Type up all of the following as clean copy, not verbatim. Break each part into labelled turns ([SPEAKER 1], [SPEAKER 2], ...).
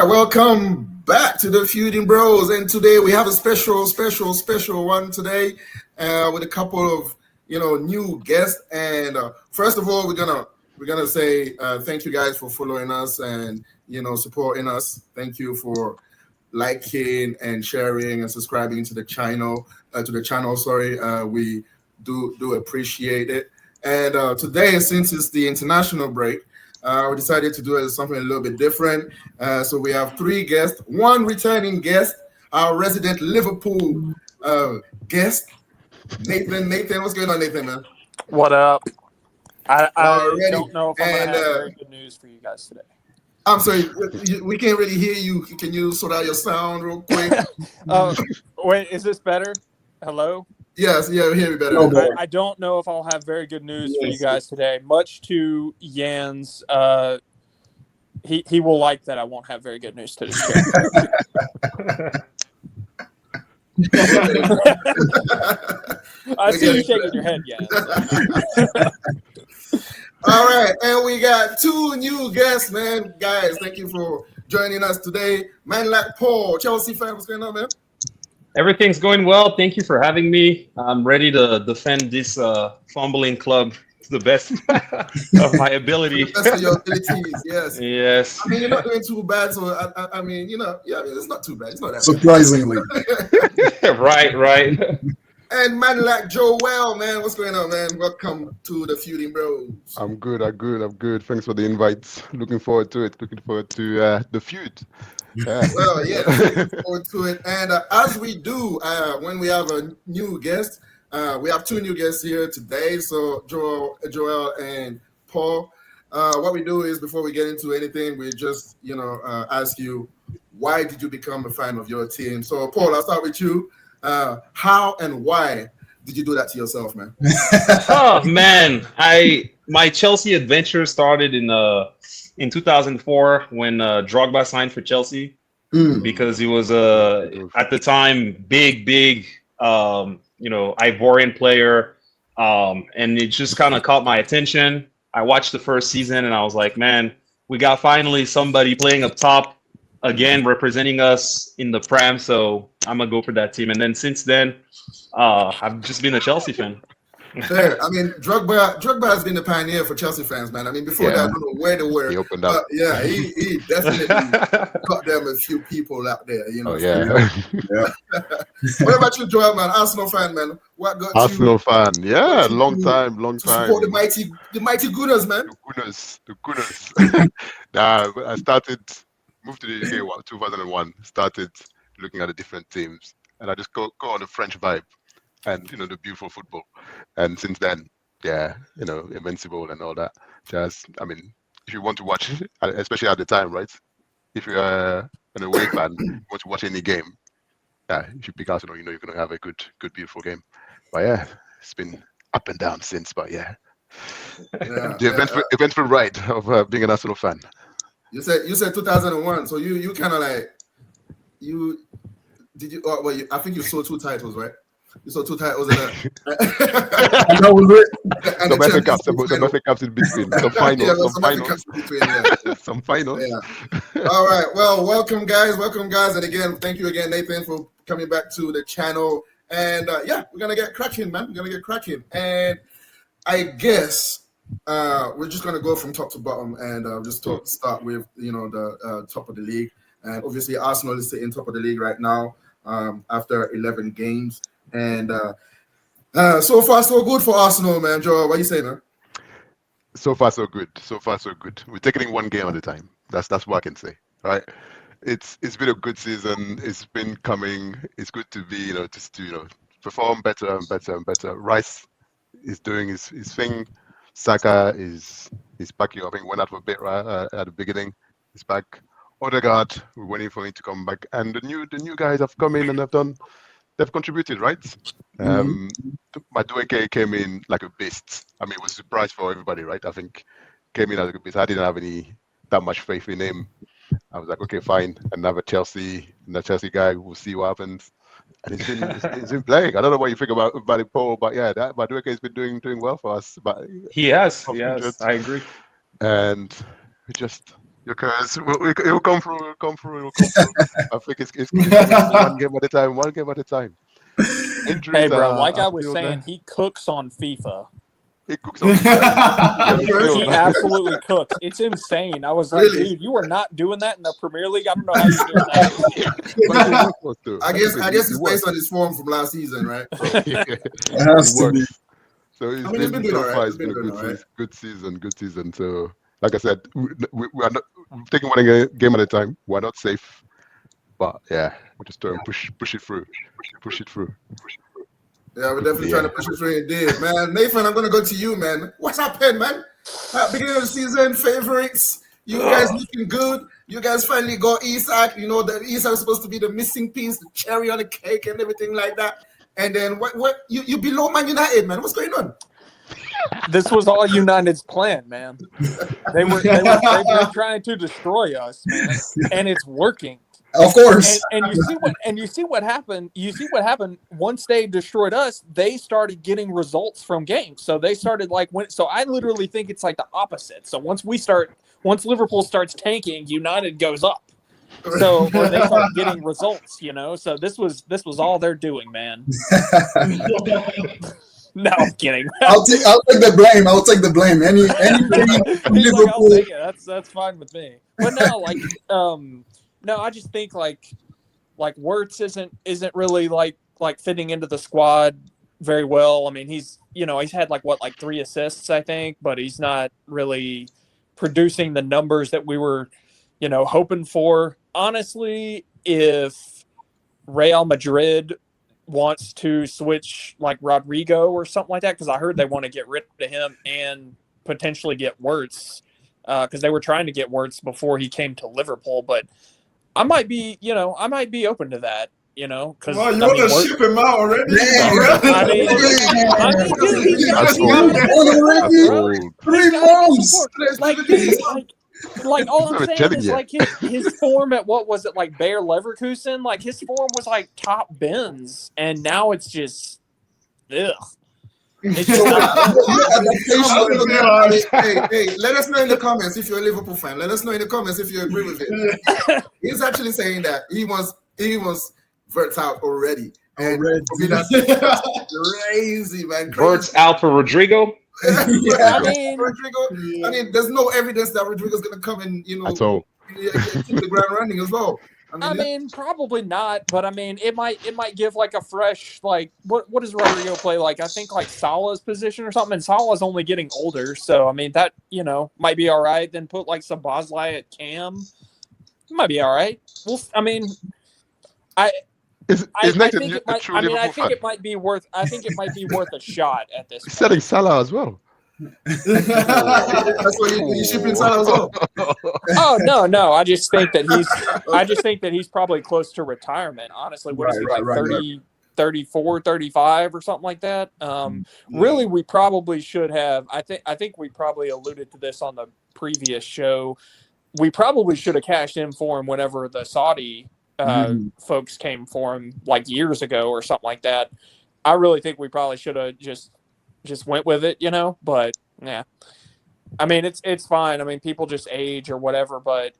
[SPEAKER 1] right, welcome back to the Feuding Bros, and today we have a special one today, with a couple of new guests. And first of all, we're gonna say thank you guys for following us and supporting us. Thank you for liking and sharing and subscribing to the channel. Sorry, we do appreciate it. And today, since it's the international break, we decided to do something a little bit different. So we have three guests, one returning guest, our resident Liverpool guest, Nathan. Nathan, what's going on, Nathan, man?
[SPEAKER 2] What up? I don't know if I'm going to have very good news for you guys today.
[SPEAKER 1] I'm sorry, we can't really hear you. Can you sort out your sound real quick?
[SPEAKER 2] Wait, is this better? Hello?
[SPEAKER 1] Yes, yeah, we hear you better.
[SPEAKER 2] I don't know if I'll have very good news for you guys today. Much to Jan's, he will like that I won't have very good news to share. I see you shaking your head, Jan.
[SPEAKER 1] All right, and we got two new guests, man. Guys, thank you for joining us today. Man like Paul, Chelsea fan, what's going on, man?
[SPEAKER 3] Everything's going well. Thank you for having me. I'm ready to defend this fumbling club to the best of my ability.
[SPEAKER 1] The best of your abilities, yes.
[SPEAKER 3] Yes.
[SPEAKER 1] I mean, you're not doing too bad, so I mean, it's not too bad. It's not that
[SPEAKER 4] surprisingly.
[SPEAKER 3] Right.
[SPEAKER 1] And man like Joel, man, what's going on, man? Welcome to the Feuding Bros.
[SPEAKER 4] I'm good. Thanks for the invites. Looking forward to it. Looking forward to the feud. Yeah.
[SPEAKER 1] Well, yeah, looking forward to it. And as we do, when we have a new guest, we have two new guests here today. So Joel and Paul. What we do is, before we get into anything, we just ask you, why did you become a fan of your team? So Paul, I'll start with you. How and why did you do that to yourself, man?
[SPEAKER 3] Oh man, my Chelsea adventure started in 2004 when Drogba signed for Chelsea, because he was at the time big Ivorian player, and it just kind of caught my attention. I watched the first season and I was like, man, we got finally somebody playing up top again, representing us in the Prem, so I'm gonna go for that team. And then since then, I've just been a Chelsea fan.
[SPEAKER 1] Fair. I mean, Drogba has been the pioneer for Chelsea fans, man. I mean, before that, I don't know where they were.
[SPEAKER 4] He opened up.
[SPEAKER 1] Yeah, he definitely got them a few people out there,
[SPEAKER 4] Oh, yeah.
[SPEAKER 1] What about you, Joel, man? Arsenal fan, man. What got
[SPEAKER 4] Arsenal fan. Yeah, long time.
[SPEAKER 1] to support the mighty Gunners, man?
[SPEAKER 4] The Gunners. Nah, I moved to the UK 2001. Started looking at the different teams, and I just go on the French vibe and the beautiful football. And since then, yeah, Invincible and all that. I mean, if you want to watch, especially at the time, right? If you're an away fan, you want to watch any game, yeah, if you pick Arsenal, you're going to have a good, beautiful game. But yeah, it's been up and down since. But yeah, the eventful ride of being an Arsenal fan.
[SPEAKER 1] You said 2001, so you kind of like I think you saw two titles, right? You saw two titles in that.
[SPEAKER 4] And that was it. Some FA Cups in between. Some finals. Some finals.
[SPEAKER 1] Yeah. All right. Well, welcome guys. And again, thank you again, Nathan, for coming back to the channel. And we're gonna get cracking, man. And I guess we're just gonna go from top to bottom and just start with the top of the league. And obviously, Arsenal is sitting top of the league right now after 11 games. And so far, so good for Arsenal, man. Joe, what you say, man?
[SPEAKER 4] So far, so good. We're taking it one game at a time. That's what I can say. Right? It's been a good season. It's been coming. It's good to be, just to perform better and better. Rice is doing his thing. Saka is back. I think went out for a bit right at the beginning. He's back. Odegaard, we're waiting for him to come back. And the new guys have come in and they've contributed, right? Madueke came in like a beast. I mean, it was a surprise for everybody, right? I think came in as a beast. I didn't have that much faith in him. I was like, okay, fine. Another Chelsea guy. We'll see what happens. And he's been playing. I don't know what you think about it, Paul, but yeah, Madueke has been doing well for us. But
[SPEAKER 3] he has. I agree.
[SPEAKER 4] And we just Your curse. It'll come through. It'll come through. I think it's one game at a time. One game at a time. Injuries
[SPEAKER 2] Hey, bro, like
[SPEAKER 4] are
[SPEAKER 2] I was
[SPEAKER 4] still
[SPEAKER 2] saying,
[SPEAKER 4] there.
[SPEAKER 2] he cooks on FIFA.
[SPEAKER 4] He cooks on FIFA.
[SPEAKER 2] He absolutely cooks. It's insane. I was like,
[SPEAKER 1] Really?
[SPEAKER 2] dude, you are not doing that in the Premier League. I don't know how you're doing that.
[SPEAKER 1] I guess it's based on his form from last season, right?
[SPEAKER 5] It has to be.
[SPEAKER 4] So
[SPEAKER 1] I mean, he's been doing
[SPEAKER 4] so
[SPEAKER 1] all right.
[SPEAKER 4] far
[SPEAKER 1] He's
[SPEAKER 4] it's been a
[SPEAKER 1] been doing all right.
[SPEAKER 4] good season. So, like I said, we are not we're taking one game at a time. We're not safe, but yeah, we just try and push it through.
[SPEAKER 1] Yeah, we're definitely trying to push it through indeed, man. Nathan, I'm gonna go to you, man. What's happened, man? Beginning of the season, favorites. You guys looking good. You guys finally got Isak. You know that Isak is supposed to be the missing piece, the cherry on the cake, and everything like that. And then what? You below Man United, man. What's going on?
[SPEAKER 2] This was all United's plan, man. They've been trying to destroy us, man, and it's working.
[SPEAKER 5] Of course.
[SPEAKER 2] And you see what happened. You see what happened once they destroyed us. They started getting results from games. So they started So I literally think it's like the opposite. So once Liverpool starts tanking, United goes up. So or they start getting results. So this was all they're doing, man. No, I'm kidding.
[SPEAKER 5] I'll take the blame. I'll take the blame. Any Liverpool.
[SPEAKER 2] I'll take it. That's fine with me. But no, I just think like Wirtz isn't really like fitting into the squad very well. I mean, he's had 3 assists, I think, but he's not really producing the numbers that we were, hoping for. Honestly, if Real Madrid wants to switch like Rodrigo or something like that, because I heard they want to get rid of him and potentially get Wirtz, because they were trying to get Wirtz before he came to Liverpool, but I might be open to that, because
[SPEAKER 1] you want to ship him out already?
[SPEAKER 5] Already 3 months.
[SPEAKER 2] All I'm saying is his form at what was it, like Bayer Leverkusen? Like his form was like top bins, and now it's just ugh. It's just
[SPEAKER 1] hey, let us know in the comments if you're a Liverpool fan. Let us know in the comments if you agree with it. He's actually saying that he wants Verts out already. And that's crazy, man.
[SPEAKER 3] Verts out for Rodrigo.
[SPEAKER 1] I mean, there's no evidence that Rodrigo's gonna come and hit the ground running as well.
[SPEAKER 2] I mean, probably not, but I mean, it might give like a fresh what does Rodrigo play like? I think like Salah's position or something, and Salah's only getting older, so I mean that might be all right. Then put like Szoboszlai at cam, it might be all right. Well, I mean, I think it might be worth a shot at this point.
[SPEAKER 4] Selling Salah as well.
[SPEAKER 1] That's why you shipping Salah as well.
[SPEAKER 2] Oh no! I just think that he's probably close to retirement. Honestly, what is he like 30, 34, 35 or something like that? Really, we probably should have. I think we probably alluded to this on the previous show. We probably should have cashed in for him whenever the Saudi folks came for him like years ago or something like that. I really think we probably should have just went with it, but yeah. I mean, it's fine. I mean, people just age or whatever, but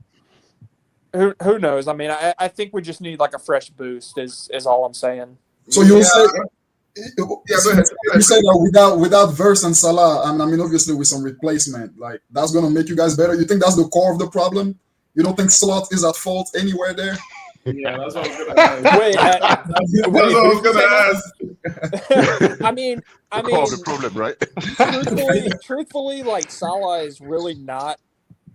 [SPEAKER 2] who knows? I mean, I think we just need like a fresh boost is all I'm saying.
[SPEAKER 5] So you say that without Verts and Salah, I mean, obviously with some replacement, like that's gonna make you guys better. You think that's the core of the problem? You don't think Slot is at fault anywhere there?
[SPEAKER 6] Yeah, that's what I was gonna ask.
[SPEAKER 2] I mean,
[SPEAKER 4] the problem, right?
[SPEAKER 2] truthfully, like Salah is really not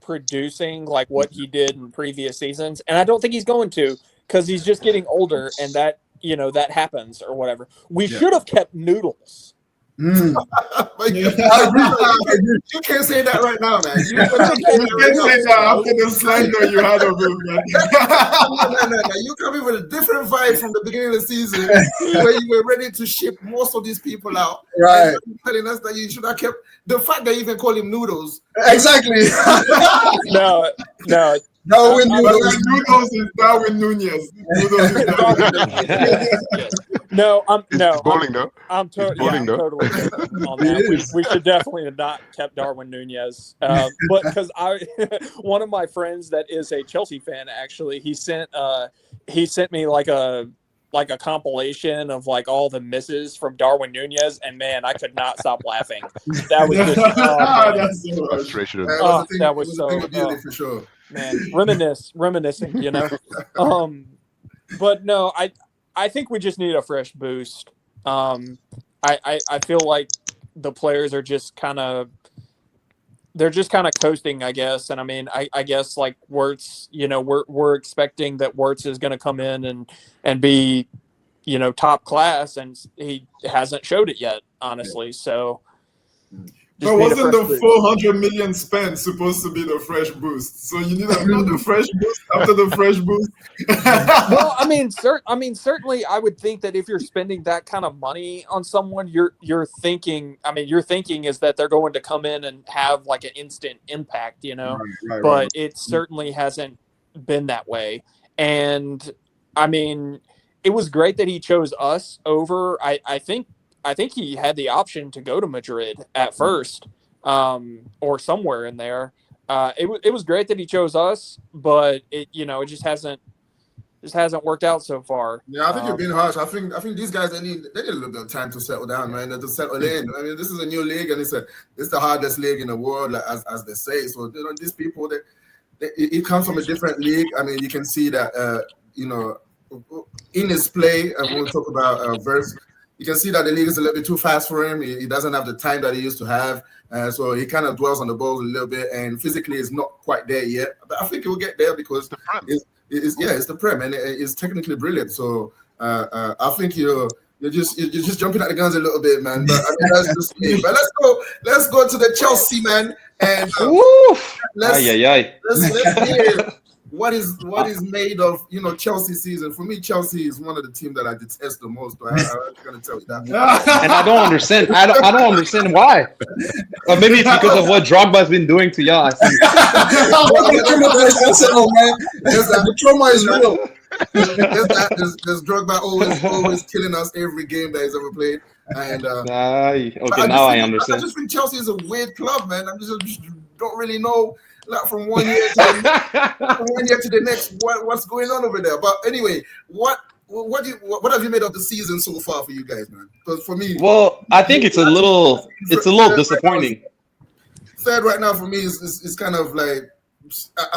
[SPEAKER 2] producing like what he did in previous seasons, and I don't think he's going to, because he's just getting older, and that that happens or whatever. We should have kept Noodles.
[SPEAKER 1] You can't say that right now, man. You can't
[SPEAKER 6] say that after the slander you had of him, man.
[SPEAKER 1] No. You coming with a different vibe from the beginning of the season, where you were ready to ship most of these people out.
[SPEAKER 5] Right.
[SPEAKER 1] Telling us that you should have kept the fact that you even call him Noodles.
[SPEAKER 5] Exactly.
[SPEAKER 2] No.
[SPEAKER 5] Darwin
[SPEAKER 2] I'm-
[SPEAKER 6] But
[SPEAKER 5] Nunes.
[SPEAKER 6] Nunes is Darwin Nunez. Nunes is Darwin Nunez.
[SPEAKER 2] Yes. No,
[SPEAKER 4] It's bowling though.
[SPEAKER 2] I'm
[SPEAKER 4] It's bowling,
[SPEAKER 2] I'm
[SPEAKER 4] though.
[SPEAKER 2] totally with him on
[SPEAKER 5] It
[SPEAKER 2] that.
[SPEAKER 5] is.
[SPEAKER 2] We should definitely have not kept Darwin Nunez. But because one of my friends that is a Chelsea fan, actually, he sent me like a compilation of like all the misses from Darwin Nunez, and man, I could not stop laughing. That was just man.
[SPEAKER 6] That's so much.
[SPEAKER 4] Frustration.
[SPEAKER 1] It was
[SPEAKER 2] Oh,
[SPEAKER 1] a thing.
[SPEAKER 2] that
[SPEAKER 1] It
[SPEAKER 2] was
[SPEAKER 1] was a thing
[SPEAKER 2] so
[SPEAKER 1] of beauty for sure.
[SPEAKER 2] man, reminiscing, you know. But no, I think we just need a fresh boost. I feel like the players are just kind of coasting, I guess. And I mean, I guess like Wirtz, you know, we're expecting that Wirtz is going to come in and be, you know, top class, and he hasn't showed it yet, honestly. So.
[SPEAKER 6] But
[SPEAKER 2] need a
[SPEAKER 6] wasn't
[SPEAKER 2] fresh
[SPEAKER 6] the
[SPEAKER 2] boost.
[SPEAKER 6] 400 million spent supposed to be the fresh boost? So you need another fresh boost after the fresh boost.
[SPEAKER 2] Well, I mean, certainly, I would think that if you're spending that kind of money on someone, you're thinking. I mean, your thinking is that they're going to come in and have like an instant impact, you know.
[SPEAKER 5] Right.
[SPEAKER 2] But it certainly hasn't been that way. And I mean, it was great that he chose us over. I think he had the option to go to Madrid at first, or somewhere in there. It was great that he chose us, but it just hasn't worked out so far.
[SPEAKER 1] Yeah, I think you're being harsh. I think these guys they need a little bit of time to settle down, man, and to settle in. I mean, this is a new league, and it's the hardest league in the world, like, as they say. So you know, these people it comes from a different league. I mean, you can see that you know, in his play, and we'll talk about Verse. You can see that the league is a little bit too fast for him. He doesn't have the time that he used to have. So he kind of dwells on the ball a little bit, and physically is not quite there yet. But I think he'll get there because it's the Prem, and it's technically brilliant. So I think you're just jumping at the guns a little bit, man. But I mean, that's just me. But let's go to the Chelsea, man, and let's hear what is made of, you know, Chelsea season. For me, Chelsea is one of the teams that I detest the most. I'm gonna tell you that.
[SPEAKER 3] And I don't understand. I don't understand why. Or maybe it's because of what Drogba's been doing to y'all. I think.
[SPEAKER 5] The trauma is real.
[SPEAKER 1] There's Drogba always killing us every game that he's ever played. And
[SPEAKER 3] okay, now I understand.
[SPEAKER 1] I just think Chelsea is a weird club, man. I just don't really know, like, from one year to the next, what's going on over there. But anyway, what have you made of the season so far for you guys, man? Because for me,
[SPEAKER 3] well, I think it's a little disappointing.
[SPEAKER 1] Third right now for me is kind of like,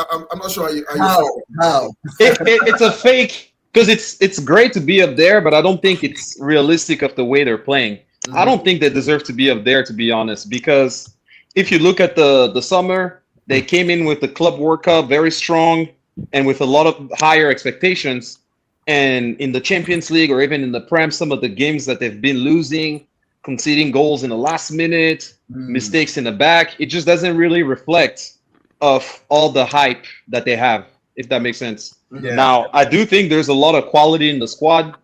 [SPEAKER 1] I'm not sure
[SPEAKER 5] How?
[SPEAKER 3] It's a fake, because it's great to be up there, but I don't think it's realistic of the way they're playing. Mm-hmm. I don't think they deserve to be up there, to be honest, because if you look at the summer, they came in with the Club World Cup very strong and with a lot of higher expectations. And in the Champions League or even in the Prem, some of the games that they've been losing, conceding goals in the last minute, mistakes in the back, it just doesn't really reflect of all the hype that they have, if that makes sense.
[SPEAKER 5] Yeah.
[SPEAKER 3] Now, I do think there's a lot of quality in the squad,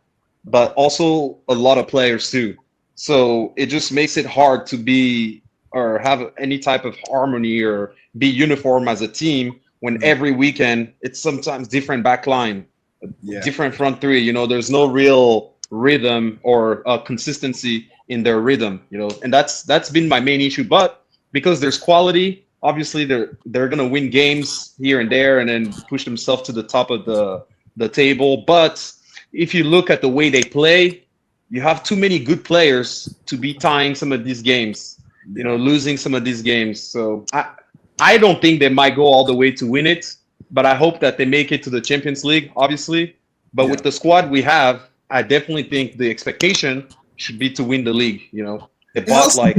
[SPEAKER 3] but also a lot of players too. So it just makes it hard to be or have any type of harmony or be uniform as a team when every weekend it's sometimes different back line, different front three. You know, there's no real rhythm or consistency in their rhythm, you know, and that's been my main issue. But because there's quality, obviously they're gonna win games here and there and then push themselves to the top of the table. But if you look at the way they play, you have too many good players to be tying some of these games, you know, losing some of these games. So I don't think they might go all the way to win it, but I hope that they make it to the Champions League, obviously. But with the squad we have, I definitely think the expectation should be to win the league. You know, they bought like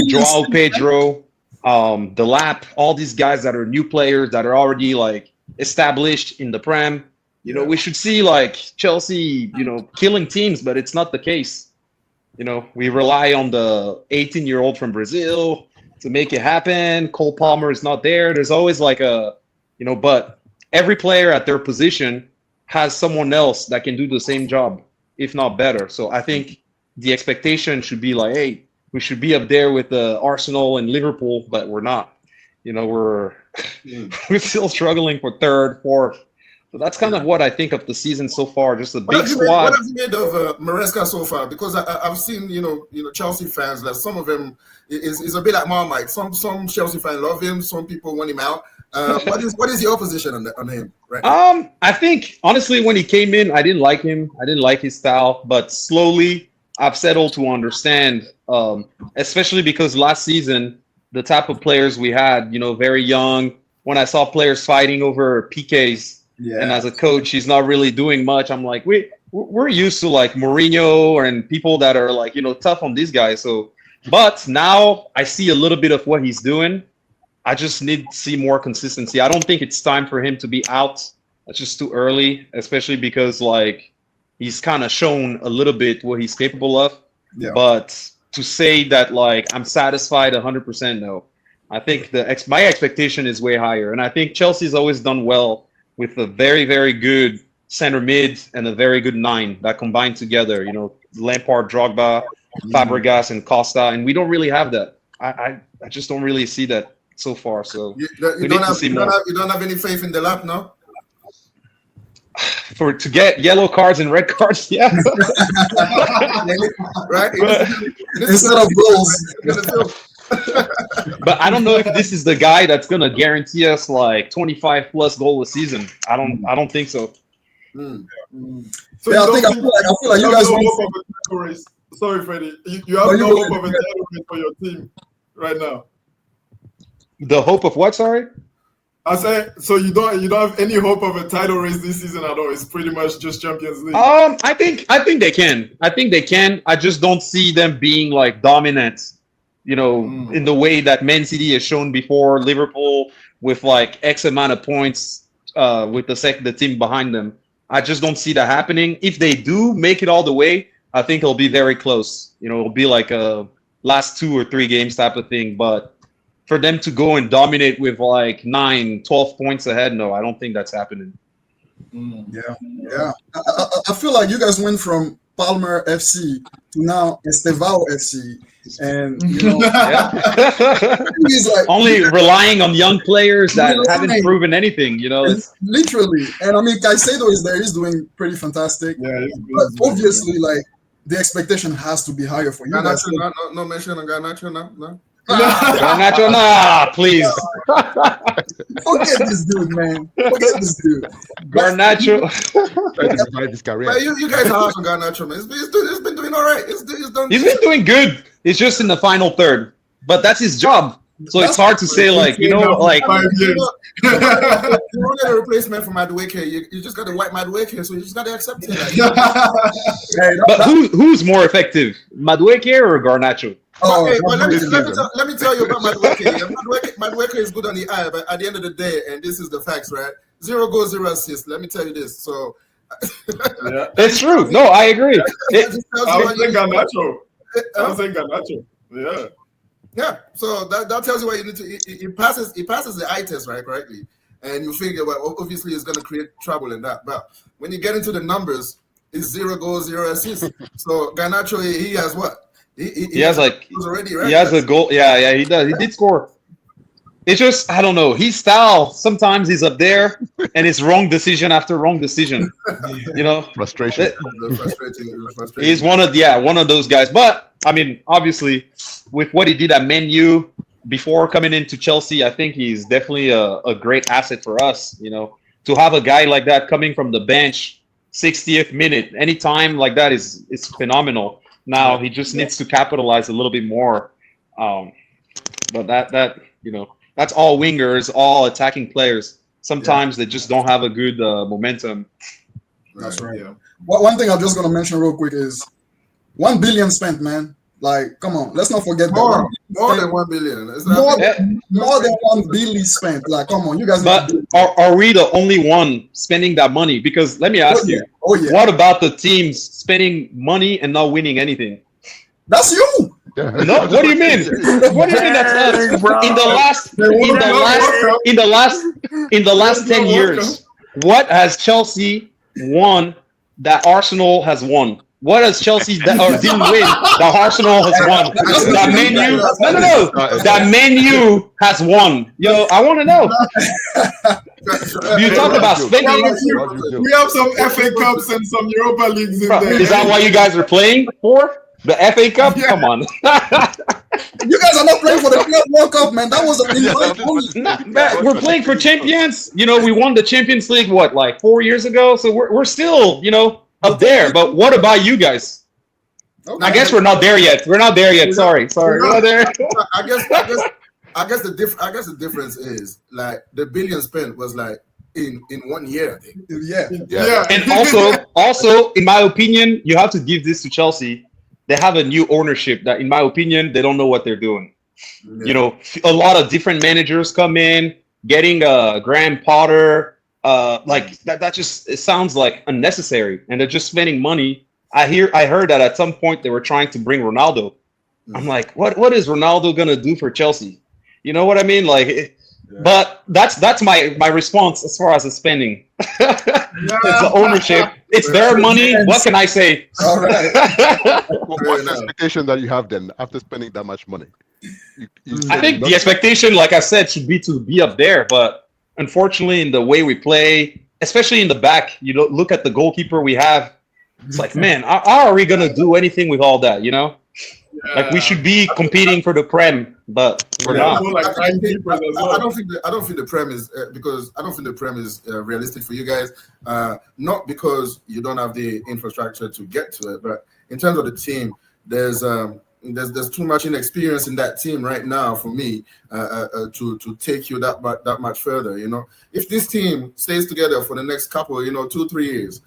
[SPEAKER 3] Joao Pedro, Delap, all these guys that are new players that are already like established in the Prem. You know, we should see like Chelsea, you know, killing teams, but it's not the case. You know, we rely on the 18-year-old from Brazil to make it happen. Cole Palmer is not there. There's always like but every player at their position has someone else that can do the same job, if not better. So I think the expectation should be like, hey, we should be up there with Arsenal and Liverpool, but we're not. You know, we're we're still struggling for third, fourth. So that's kind of what I think of the season so far. Just a big
[SPEAKER 1] What
[SPEAKER 3] squad.
[SPEAKER 1] have you made of Maresca so far? Because I've seen, Chelsea fans that some of them is a bit like Marmite. Some Chelsea fans love him. Some people want him out. What is your position on him right now?
[SPEAKER 3] I think honestly, when he came in, I didn't like him. I didn't like his style, but slowly I've settled to understand. Especially because last season, the type of players we had, very young. When I saw players fighting over PKs.
[SPEAKER 5] Yeah.
[SPEAKER 3] And as a coach, he's not really doing much. I'm like, we're used to like Mourinho and people that are like, tough on these guys. So, but now I see a little bit of what he's doing. I just need to see more consistency. I don't think it's time for him to be out. It's just too early, especially because like he's kind of shown a little bit what he's capable of.
[SPEAKER 5] Yeah.
[SPEAKER 3] But to say that like I'm satisfied 100%, no. I think my expectation is way higher, and I think Chelsea's always done well with a very, very good center mid and a very good 9 that combine together, Lampard, Drogba, Fabregas, and Costa. And we don't really have that. I just don't really see that so far. So
[SPEAKER 1] you don't have any faith in the lap, no?
[SPEAKER 3] To get yellow cards and red cards, yeah.
[SPEAKER 1] Right?
[SPEAKER 5] Instead of goals.
[SPEAKER 3] But I don't know if this is the guy that's gonna guarantee us like 25 plus goal a season. I don't think so.
[SPEAKER 1] So
[SPEAKER 5] yeah, I feel like you guys
[SPEAKER 6] want. Sorry, Freddie. You have no hope of a title race for your team right now.
[SPEAKER 3] The hope of what? Sorry.
[SPEAKER 6] I say so. You don't have any hope of a title race this season at all. It's pretty much just Champions League.
[SPEAKER 3] I think they can. I think they can. I just don't see them being like dominant. In the way that Man City has shown before, Liverpool with like X amount of points with the team behind them. I just don't see that happening. If they do make it all the way, I think it'll be very close. It'll be like a last 2 or 3 games type of thing. But for them to go and dominate with like 9, 12 points ahead, no, I don't think that's happening.
[SPEAKER 5] Yeah. I feel like you guys went from Palmer FC to now Estevao FC. And he's like
[SPEAKER 3] only relying on young players that haven't proven anything,
[SPEAKER 5] It's literally. And I mean, Caicedo is there; he's doing pretty fantastic.
[SPEAKER 6] Yeah,
[SPEAKER 5] but obviously, like the expectation has to be higher for you guys.
[SPEAKER 1] No mention on Garnacho, no.
[SPEAKER 3] Garnacho, nah, please.
[SPEAKER 5] Forget this dude, man. Forget this dude.
[SPEAKER 3] Garnacho.
[SPEAKER 1] But you guys are harsh on Garnacho, man. It's been doing all right. He's
[SPEAKER 3] been doing good. It's just in the final third, but that's his job. So it's hard to say, like,
[SPEAKER 1] you don't get a replacement for Madueke. You just got to wipe Madueke, so you just got to accept it.
[SPEAKER 3] But who's more effective, Madueke or Garnacho?
[SPEAKER 1] Okay, well, let me tell you about Madueke. Madueke is good on the eye, but at the end of the day, and this is the facts, right? 0 goals, 0 assists. Let me tell you this. So
[SPEAKER 3] it's true. No, I agree.
[SPEAKER 6] I'm saying Garnacho. Yeah.
[SPEAKER 1] Yeah. So that tells you why you need to. It passes the eye test, right? Correctly, and you figure, well, obviously it's going to create trouble in that. But when you get into the numbers, it's 0 goals, 0 assists. So Garnacho, he has what? He has like already, right?
[SPEAKER 3] He has a goal. Yeah, he does. He did score. It's just, I don't know. His style, sometimes he's up there and it's wrong decision after wrong decision.
[SPEAKER 4] Frustration.
[SPEAKER 3] He's one of those guys. But I mean, obviously, with what he did at Man U before coming into Chelsea, I think he's definitely a great asset for us. To have a guy like that coming from the bench, 60th minute, anytime like that is phenomenal. Now he just needs to capitalize a little bit more. But that's all wingers, all attacking players. Sometimes they just don't have a good momentum.
[SPEAKER 5] That's right. Yeah. One thing I'm just gonna mention real quick is 1 billion spent, man. Like, come on, let's not forget
[SPEAKER 1] more than 1 billion.
[SPEAKER 5] More than 1 billion spent. Like, come on, you guys.
[SPEAKER 3] But are we the only one spending that money? Because let me ask you, what about the teams spending money and not winning anything?
[SPEAKER 5] That's you.
[SPEAKER 3] No, what do you mean? What do you mean that's us? In the last 10 years, what has Chelsea won that Arsenal has won? What has Chelsea or didn't win? The Arsenal has won. That menu, no. That menu has won. I want to know. You talk about spending.
[SPEAKER 6] We have some FA Cups and some Europa Leagues in there.
[SPEAKER 3] Is that what you guys are playing for? The FA Cup? Come on.
[SPEAKER 5] You guys are not playing for the Club World Cup, man. That was
[SPEAKER 3] We're playing for champions. We won the Champions League, like 4 years ago? So we're still, up there. But what about you guys?
[SPEAKER 1] Okay.
[SPEAKER 3] I guess we're not there yet. Sorry. We're not there.
[SPEAKER 1] I guess the difference is like the billion spent was like in 1 year, I think.
[SPEAKER 5] Yeah.
[SPEAKER 3] And also, in my opinion, you have to give this to Chelsea. They have a new ownership that, in my opinion, they don't know what they're doing.
[SPEAKER 1] Yeah.
[SPEAKER 3] A lot of different managers come in, getting Graham Potter. Like that just it sounds like unnecessary, and they're just spending money. I heard that at some point they were trying to bring Ronaldo. I'm like, what is Ronaldo gonna do for Chelsea? You know what I mean? Like, but that's my response as far as the spending. It's the ownership. It's their money. What can I say?
[SPEAKER 5] All right.
[SPEAKER 4] What's the expectation that you have then after spending that much money?
[SPEAKER 3] I think the expectation, like I said, should be to be up there. But unfortunately, in the way we play, especially in the back, look at the goalkeeper we have. It's like, man, how are we gonna do anything with all that? Like we should be competing for the Prem, but we're not.
[SPEAKER 1] I don't think the Prem is because I don't think the Prem is realistic for you guys. Not because you don't have the infrastructure to get to it, but in terms of the team, there's too much inexperience in that team right now for me to take you that much further. If this team stays together for the next couple, 2-3 years.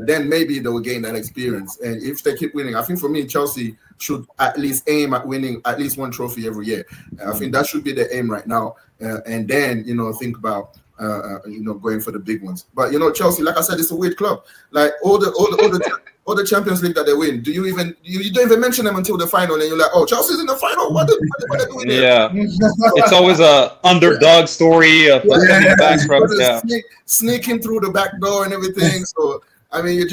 [SPEAKER 1] Then maybe they will gain that experience. And if they keep winning, I think for me, Chelsea should at least aim at winning at least one trophy every year. I think that should be the aim right now. And then, think about, going for the big ones. But, Chelsea, like I said, it's a weird club. Like all the Champions League that they win, you don't even mention them until the final, and you're like, oh, Chelsea's in the final? What are they doing there?
[SPEAKER 3] Yeah. It's always a underdog story of back from,
[SPEAKER 1] sneaking through the back door and everything. So, I mean, you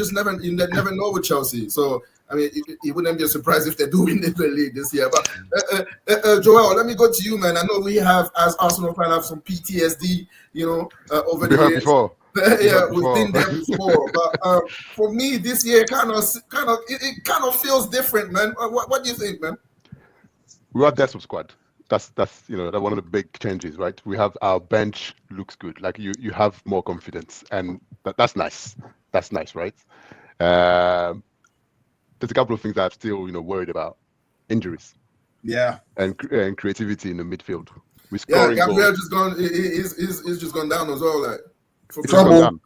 [SPEAKER 1] never know with Chelsea. So, I mean, it wouldn't be a surprise if they do win the league this year. But Joel, let me go to you, man. I know we have, as Arsenal fans, have some PTSD, over the years.
[SPEAKER 4] Before.
[SPEAKER 1] Yeah, we've been there before. But for me, this year it kind of feels different, man. What do you think, man?
[SPEAKER 4] We have depth of squad. That's one of the big changes, right? We have our bench looks good. Like you have more confidence, and that's nice. That's nice, right? There's a couple of things that I'm still worried about: injuries, and creativity in the midfield.
[SPEAKER 1] Gabriel just gone. He's just gone down as well, like.
[SPEAKER 5] Trouble.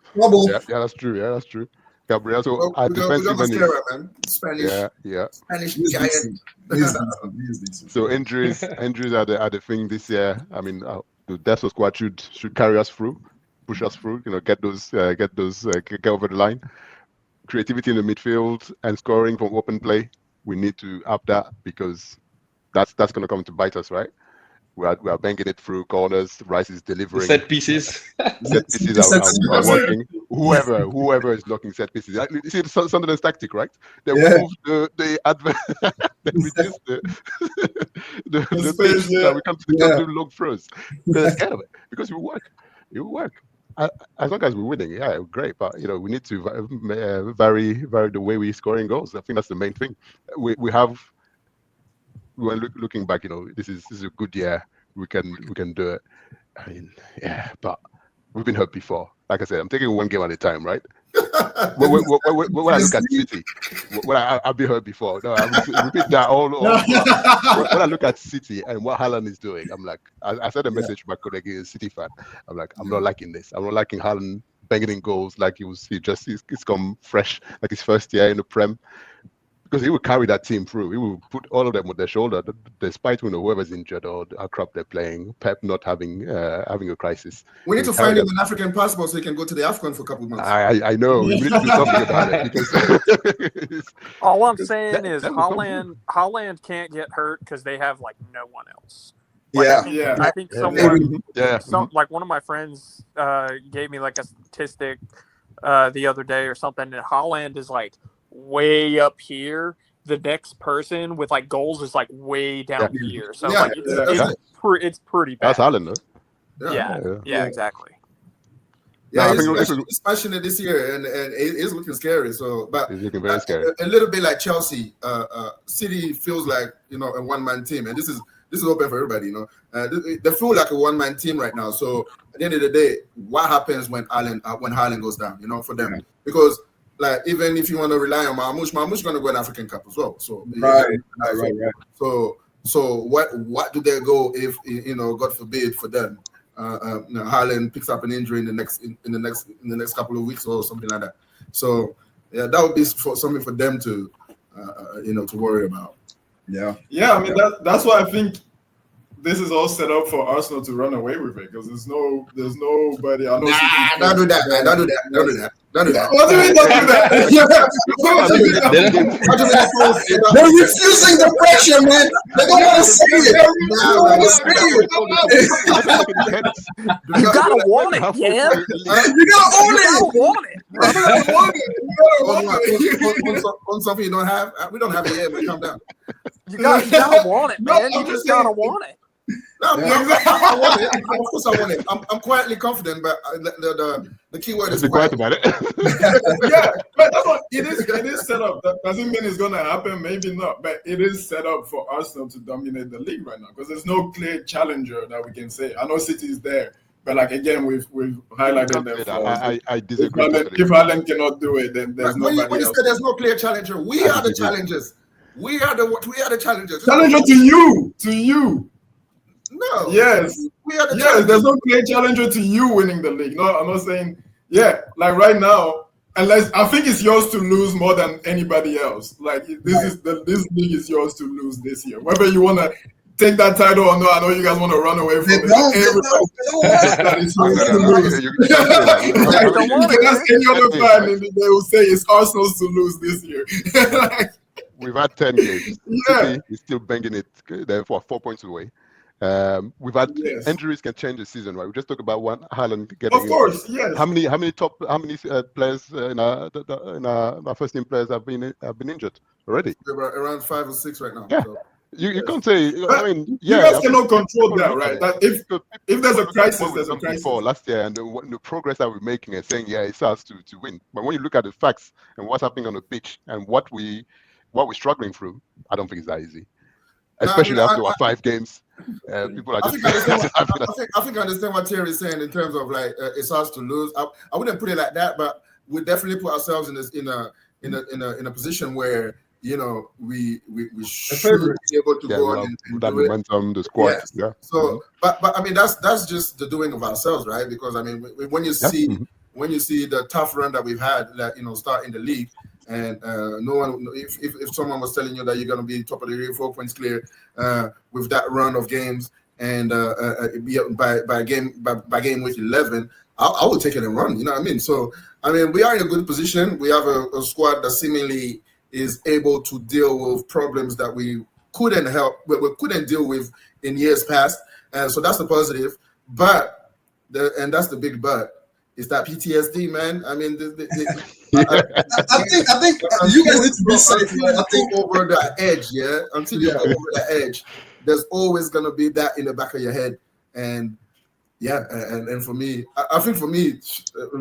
[SPEAKER 4] Yeah, that's true. Gabriel, so our defensive
[SPEAKER 1] man. Spanish giant.
[SPEAKER 4] So injuries are the thing this year. I mean, the depth of squad should carry us through, push us through. Get over the line. Creativity in the midfield and scoring from open play. We need to up that because that's going to come to bite us, right? We are banging it through corners. Rice is delivering.
[SPEAKER 3] Set pieces.
[SPEAKER 4] Set pieces are working. Whoever is knocking set pieces. You see the Sunderland's tactic, right? They move the advert. They reduce the space that we come to the long throws. They're scared of it because it will work. It will work. As long as we're winning, great. But we need to vary the way we're scoring goals. I think that's the main thing. We have. When looking back, this is a good year. We can do it. I mean, but we've been hurt before. Like I said, I'm taking one game at a time, right? when I look at City, I've been hurt before. No, I repeat that all. When I look at City and what Haaland is doing, I'm like, I sent a message to my colleague, a City fan. I'm like, I'm not liking this. I'm not liking Haaland banging in goals like he's come fresh, like his first year in the Prem. Because he will carry that team through. He will put all of them on their shoulder, despite whoever's injured or how crap they're playing. Pep not having a crisis.
[SPEAKER 1] We need to find him an African passport so he can go to the AFCON for a couple of months.
[SPEAKER 4] I know. We need to do something about it because
[SPEAKER 2] all I'm saying is Holland can't get hurt because they have like no one else. I think someone, like one of my friends gave me like a statistic the other day or something, and Holland is like way up here, the next person with like goals is like way down here. So like it's pretty bad.
[SPEAKER 4] That's Haaland, though.
[SPEAKER 2] Yeah, exactly.
[SPEAKER 1] Yeah,
[SPEAKER 4] No,
[SPEAKER 1] he's smashing it this year, and it is looking scary. So, but
[SPEAKER 4] it's looking very scary.
[SPEAKER 1] A little bit like Chelsea, City feels like a one-man team, and this is open for everybody. They feel like a one-man team right now. So at the end of the day, what happens when Haaland goes down? For them, because like even if you want to rely on Marmoush going to go an African Cup as well. So
[SPEAKER 5] right.
[SPEAKER 1] So what do they go if God forbid for them? Haaland picks up an injury in the next couple of weeks or something like that. So that would be something for them to to worry about.
[SPEAKER 6] Yeah. I mean that's why I think this is all set up for Arsenal to run away with it because there's nobody. I know.
[SPEAKER 1] Don't do that.
[SPEAKER 6] What do you mean don't do that?
[SPEAKER 5] They're refusing the pressure, man. They don't want to see it.
[SPEAKER 2] You gotta want it, Cam.
[SPEAKER 5] You gotta own it.
[SPEAKER 1] On something you don't have. We don't have it yet, but calm down.
[SPEAKER 2] You gotta want it, man. You just gotta want it.
[SPEAKER 1] No, I want it. Of course, I want it. I'm quietly confident, but the key word is
[SPEAKER 4] be quiet about it.
[SPEAKER 6] Yeah, but that's what it is. It is set up. That doesn't mean it's going to happen. Maybe not, but it is set up for Arsenal to dominate the league right now because there's no clear challenger that we can say. I know City is there, but like again, we've highlighted them.
[SPEAKER 4] I disagree.
[SPEAKER 6] If Haaland cannot do it, then there's nobody else.
[SPEAKER 1] When you say there's no clear challenger, we are the challengers. We are the challengers.
[SPEAKER 6] Challenger to you.
[SPEAKER 1] No.
[SPEAKER 6] Yes.
[SPEAKER 1] We are the
[SPEAKER 6] yes. There's no clear challenger to you winning the league. No, I'm not saying. Yeah, like right now, unless I think it's yours to lose more than anybody else. Like this league is yours to lose this year. Whether you want to take that title or not, I know you guys want to run away from it. You can ask any other fan, and they will say it's Arsenal's to lose this year.
[SPEAKER 4] We've had 10 games.
[SPEAKER 6] Yeah.
[SPEAKER 4] City is still banging it. They're 4 points away. We've had injuries can change the season, right? We just talked about one Haaland getting.
[SPEAKER 6] Of course, yes.
[SPEAKER 4] How many players in our first team players have been injured already?
[SPEAKER 1] Around 5 or 6 right now.
[SPEAKER 4] Yeah.
[SPEAKER 1] So.
[SPEAKER 4] You can't say. I mean,
[SPEAKER 6] you guys cannot control that, right? That if there's a crisis, there's a crisis.
[SPEAKER 4] Last year and the progress that we're making and saying, it's us to win. But when you look at the facts and what's happening on the pitch and what we're struggling through, I don't think it's that easy. Especially after our 5 games, people are just.
[SPEAKER 1] I think I understand what Thierry is saying in terms of like it's us to lose. I wouldn't put it like that, but we definitely put ourselves in a position where we should be able to go on and
[SPEAKER 4] that momentum, the squad. Yeah.
[SPEAKER 1] So, but I mean that's just the doing of ourselves, right? Because I mean when you see the tough run that we've had, that start in the league. And no one, if someone was telling you that you're going to be top of the league, 4 points clear with that run of games, and by game week 11, I would take it and run. You know what I mean? So I mean, we are in a good position. We have a squad that seemingly is able to deal with problems that we couldn't deal with in years past. And so that's the positive. But that's the big but. Is that PTSD, man? I mean,
[SPEAKER 5] I think you guys need to be safe.
[SPEAKER 1] I think over the edge, until you go over the edge, there's always gonna be that in the back of your head, and and for me, I think for me,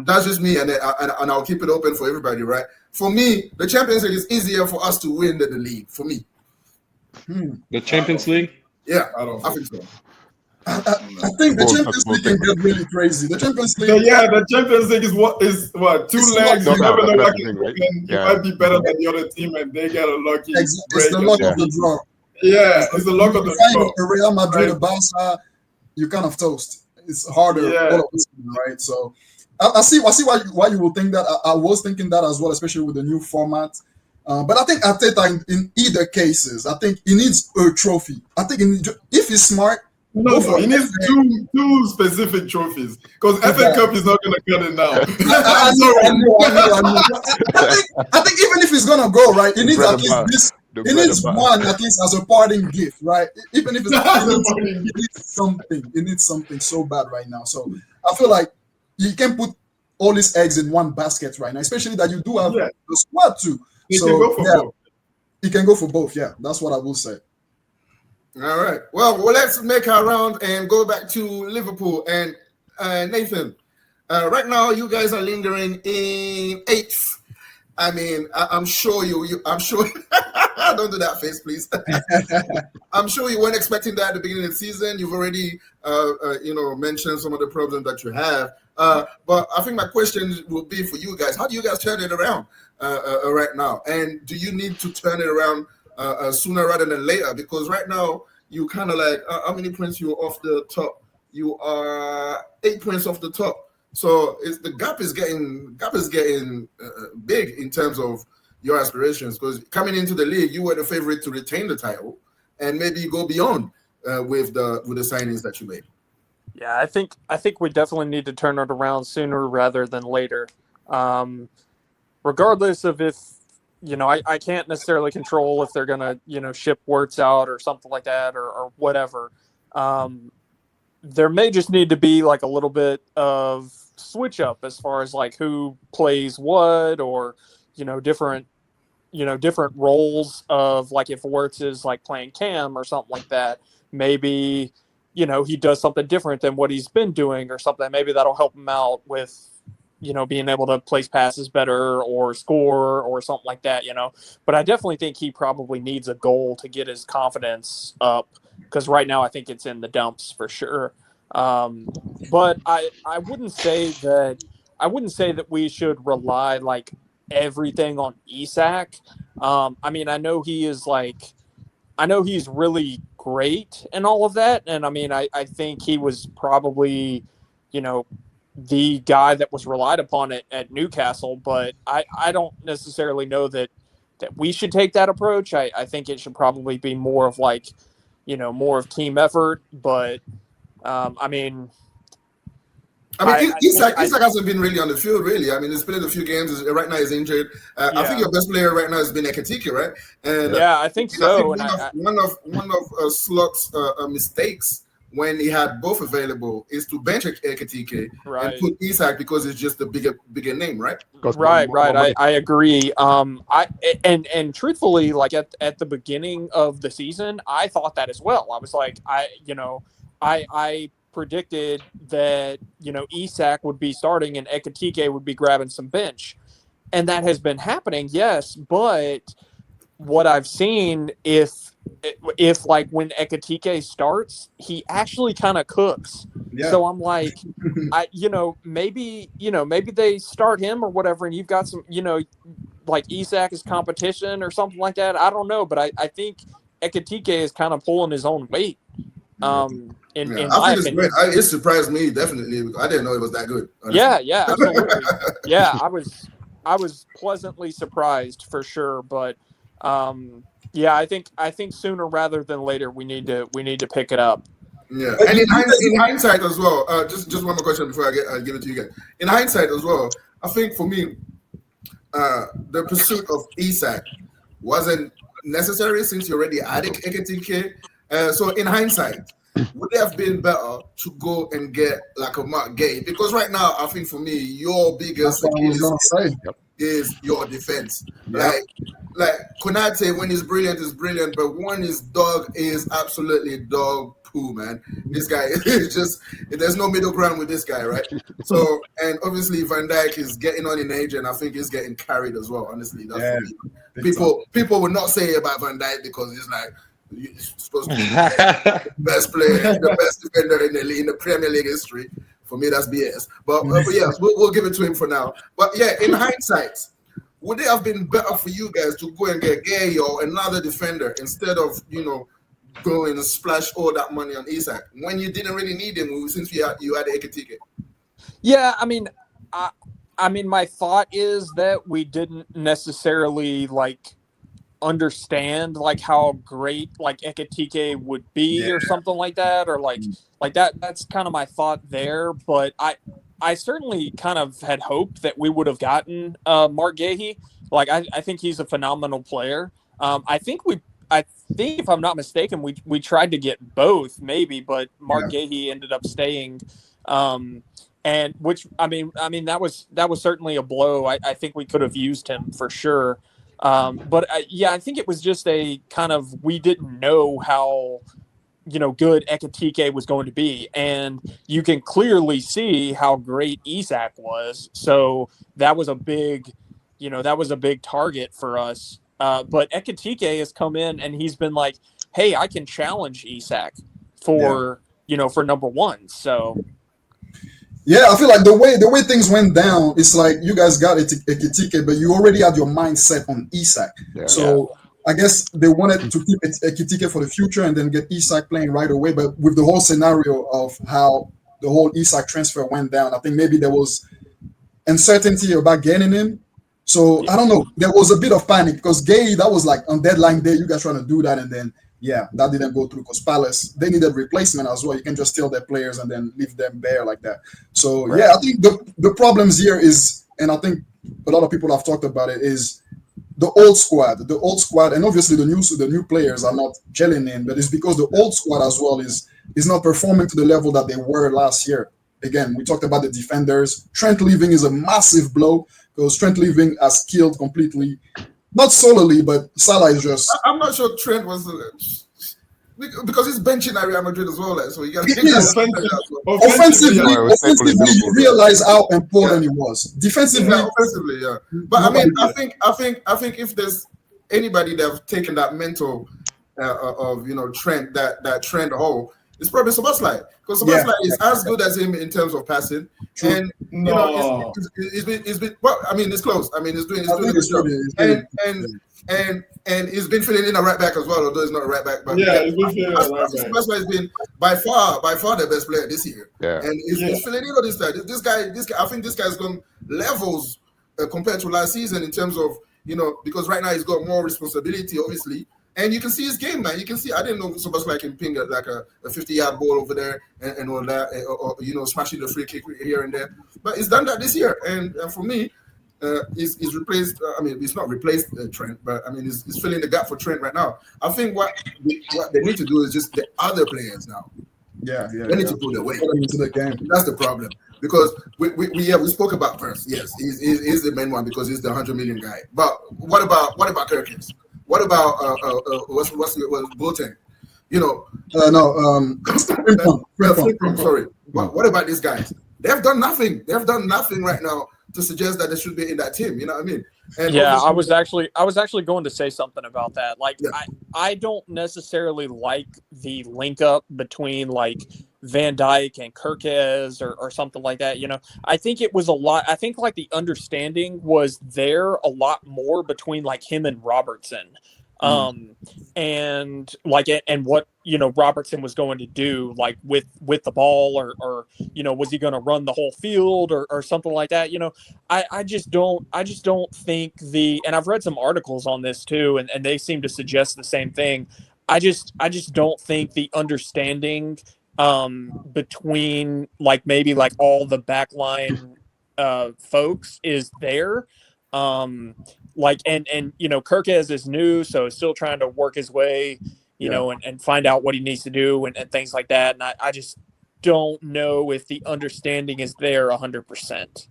[SPEAKER 1] that's just me, and I'll keep it open for everybody, right? For me, the Champions League is easier for us to win than the league. For me,
[SPEAKER 3] the Champions League,
[SPEAKER 1] I think so.
[SPEAKER 5] I think the Champions League can get really crazy. The Champions League,
[SPEAKER 6] the Champions League is what 2 legs. You never know what can happen. You might be better than the other team, and they get a lucky.
[SPEAKER 5] It's the luck of the draw.
[SPEAKER 6] Yeah, it's the luck of the draw.
[SPEAKER 5] The Real Madrid, the Barca, you kind of toast. It's harder, all of this, right? So I see why you will think that. I was thinking that as well, especially with the new format. But I think Arteta, in either cases, I think he needs a trophy. I think if he's smart.
[SPEAKER 6] No, he needs two specific trophies because FA Cup is not going to cut it now.
[SPEAKER 5] I know. I think even if he's going to go, right, he needs at least this. He needs one at least as a parting gift, right? Even if it's he needs something so bad right now. So I feel like you can put all his eggs in one basket right now, especially that you do have the squad too.
[SPEAKER 6] He
[SPEAKER 5] So
[SPEAKER 6] can go for
[SPEAKER 5] yeah,
[SPEAKER 6] both.
[SPEAKER 5] he can go for both. Yeah, that's what I will say.
[SPEAKER 1] All right. Well, let's make our round and go back to Liverpool and Nathan. Right now, you guys are lingering in eighth. I mean, I'm sure I'm sure. Don't do that face, please. I'm sure you weren't expecting that at the beginning of the season. You've already, mentioned some of the problems that you have. But I think my question will be for you guys: how do you guys turn it around right now? And do you need to turn it around sooner rather than later? Because right now you kind of like how many points you off the top? You are 8 points off the top. So the gap is getting big in terms of your aspirations. Because coming into the league, you were the favorite to retain the title, and maybe go beyond with the signings that you made.
[SPEAKER 2] Yeah, I think we definitely need to turn it around sooner rather than later. Regardless of if I can't necessarily control if they're gonna ship Wirtz out or something like that or whatever. There may just need to be like a little bit of switch up as far as like who plays what, or different roles of, like, if Wirtz is like playing cam or something like that, maybe he does something different than what he's been doing or something. Maybe that'll help him out with being able to place passes better or score or something like that. But I definitely think he probably needs a goal to get his confidence up, because right now I think it's in the dumps for sure. But I wouldn't say that we should rely like everything on Isak. I mean, I know he's really great and all of that, and I mean, I think he was probably the guy that was relied upon at Newcastle, but I don't necessarily know that we should take that approach. I think it should probably be more of like more of team effort. But I mean,
[SPEAKER 1] Isak hasn't been really on the field, really. I mean, he's played a few games. Right now, he's injured. I think your best player right now has been Ekatike, right? And
[SPEAKER 2] yeah, I think so.
[SPEAKER 1] One of Slot's mistakes when he had both available is to bench Ekatike and put Isak because it's just a bigger name, right?
[SPEAKER 2] Right. I agree. And truthfully, like at the beginning of the season, I thought that as well. I was like, I predicted that Isak would be starting and Ekatike would be grabbing some bench, and that has been happening. Yes, but what I've seen, if like when Ekatike starts, he actually kind of cooks. Yeah. So I'm like, maybe they start him or whatever, and you've got some like Isak is competition or something like that. I don't know, but I think Ekatike is kind of pulling his own weight. In my opinion,
[SPEAKER 1] it surprised me definitely. I didn't know it was that good.
[SPEAKER 2] Honestly. Yeah, absolutely. Yeah, I was pleasantly surprised for sure. But yeah, I think sooner rather than later we need to pick it up.
[SPEAKER 1] Yeah, and in hindsight as well. Just one more question before I give it to you guys. In hindsight as well, I think for me, the pursuit of Isak wasn't necessary since you already added Ekatike. So in hindsight, would it have been better to go and get like a Mark Gay? Because right now, I think for me, your biggest is your defense. Yep. Like Konate, when he's brilliant, but when his dog is absolutely dog poo, man. This guy is just, there's no middle ground with this guy, right? So, and obviously Van Dijk is getting on in age, and I think he's getting carried as well, honestly. That's people would not say about Van Dijk because he's like, you're supposed to be the best player, the best defender in the Premier League history. For me, that's BS. But yeah, we'll give it to him for now. But yeah, in hindsight, would it have been better for you guys to go and get Gay or another defender instead of going and splash all that money on Isak when you didn't really need him since you had Ekatike?
[SPEAKER 2] Yeah, I mean, my thought is that we didn't necessarily understand how great Ekatike would be or something like that, or like that. That's kind of my thought there. But I certainly kind of had hoped that we would have gotten Mark Gahey. I think he's a phenomenal player. I think if I'm not mistaken, we tried to get both maybe, but Mark Gahey ended up staying. And which I mean that was certainly a blow. I think we could have used him for sure. But yeah, I think it was just a kind of, we didn't know how, good Ekitike was going to be. And you can clearly see how great Isak was. So that was a big, target for us. But Ekitike has come in and he's been like, hey, I can challenge Isak for, for number one. So.
[SPEAKER 5] Yeah, I feel like the way things went down, it's like you guys got Ekitike, but you already had your mindset on Isak.
[SPEAKER 4] Yeah.
[SPEAKER 5] So I guess they wanted to keep Ekitike for the future and then get Isak playing right away. But with the whole scenario of how the whole Isak transfer went down, I think maybe there was uncertainty about getting him. So I don't know. There was a bit of panic because Gay, that was like on deadline day, you guys trying to do that, and then that didn't go through because Palace, they needed replacement as well. You can just steal their players and then leave them bare like that. So I think the problems here is, and I think a lot of people have talked about it, is the old squad, and obviously the new players are not gelling in, but it's because the old squad as well is not performing to the level that they were last year. Again, we talked about the defenders. Trent leaving is a massive blow because Trent leaving has killed completely, not solely, but Salah is just.
[SPEAKER 1] I'm not sure Trent was because he's benching at Real Madrid as well. So you got
[SPEAKER 5] to offensively, you realize how important he was. Defensively,
[SPEAKER 1] offensively, yeah. But I mean, I think if there's anybody that have taken that mental of Trent, that Trent hole, it's probably Szoboszlai, because Szoboszlai is as good as him in terms of passing. True. And it's been well. I mean, it's close. I mean, he's doing a good job. And he's been filling in a right back as well, although he's not a right back. But
[SPEAKER 6] he's been filling in a right back.
[SPEAKER 1] Szoboszlai has been by far the best player this year.
[SPEAKER 4] Yeah.
[SPEAKER 1] And he's filling in all this guy. This guy. I think this guy's gone levels compared to last season in terms of because right now he's got more responsibility, obviously. And you can see his game, man. You can see. I didn't know Szoboszlai can ping like a 50-yard ball over there and all that, or smashing the free kick here and there. But he's done that this year, and for me, he's replaced. I mean, he's not replaced Trent, but I mean, he's filling the gap for Trent right now. I think what they need to do is just the other players now.
[SPEAKER 5] They
[SPEAKER 1] need to pull their weight
[SPEAKER 5] into the game.
[SPEAKER 1] That's the problem, because we spoke about Firth. Yes, he's the main one because he's the 100 million guy. But what about Kirkins? What about what's Boateng? Sorry. What about these guys? They've done nothing. They've done nothing right now to suggest that they should be in that team. You know what I mean? And
[SPEAKER 2] I was actually going to say something about that. Like, I don't necessarily like the link up between like Van Dijk and Kirkez or something like that. I think it was a lot. I think like the understanding was there a lot more between like him and Robertson. And like and what Robertson was going to do like with the ball or was he going to run the whole field or something like that. I just don't think and I've read some articles on this too, and they seem to suggest the same thing. I just don't think the understanding between like maybe like all the backline folks is there. Like and Kirkez is new, so still trying to work his way, and find out what he needs to do and things like that. And I just don't know if the understanding is there 100%.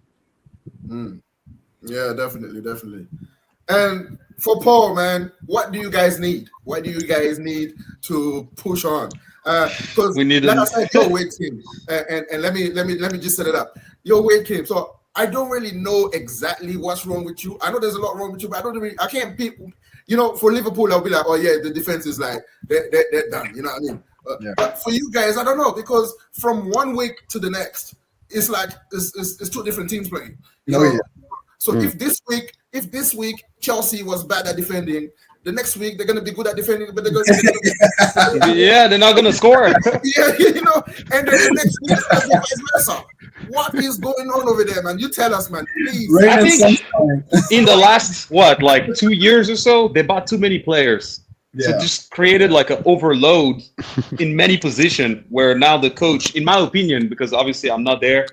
[SPEAKER 1] Yeah, definitely. And for Paul, man, what do you guys need? What do you guys need to push on? Because
[SPEAKER 3] we need
[SPEAKER 1] like I said, your weight team, and let me just set it up. Your weight team. So I don't really know exactly what's wrong with you. I know there's a lot wrong with you, but I can't pick. For Liverpool, I'll be like, oh yeah, the defense is like they're done. You know what I mean? But for you guys, I don't know, because from one week to the next, it's like it's two different teams playing. So if this week Chelsea was bad at defending, the next week they're gonna be good at defending, but they're gonna
[SPEAKER 3] they're not gonna score.
[SPEAKER 1] And then the next week it's vice versa. What is going on over there, man? You tell us, man, please.
[SPEAKER 3] I think in the last 2 years or so, they bought too many players. So just created like an overload in many positions where now the coach, in my opinion, because obviously I'm not there,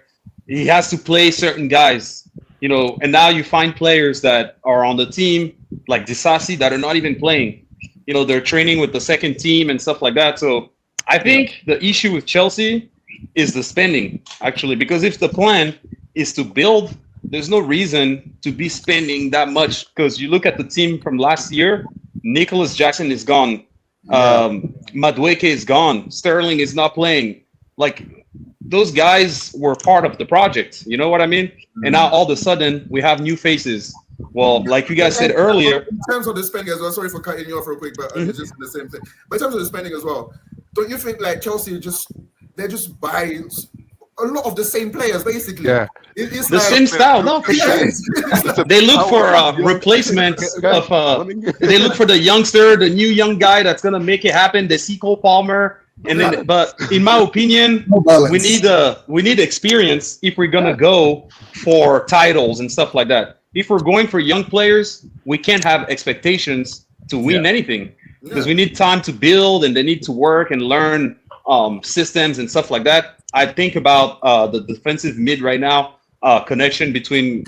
[SPEAKER 3] he has to play certain guys, and now you find players that are on the team, like Disasi, that are not even playing. They're training with the second team and stuff like that. So I think the issue with Chelsea is the spending, actually, because if the plan is to build there's no reason to be spending that much because you look at the team from last year. Nicholas Jackson is gone. Madueke is gone. Sterling is not playing. Like those guys were part of the project. You know what I mean? And now all of a sudden we have new faces. Well, like you guys said earlier,
[SPEAKER 1] in terms of the spending as well. Sorry for cutting you off real quick, but it's just the same thing. But in terms of the spending as well, don't you think like Chelsea they're just buying a lot of the same players basically?
[SPEAKER 4] Yeah.
[SPEAKER 1] It's
[SPEAKER 3] the
[SPEAKER 1] like,
[SPEAKER 3] same style. No, for sure. They look for replacements of. They look for the youngster, the new young guy that's gonna make it happen. The Cole Palmer, and then. But in my opinion, we need experience if we're gonna go for titles and stuff like that. If we're going for young players, we can't have expectations to win anything because we need time to build and they need to work and learn systems and stuff like that. I think about the defensive mid right now, connection between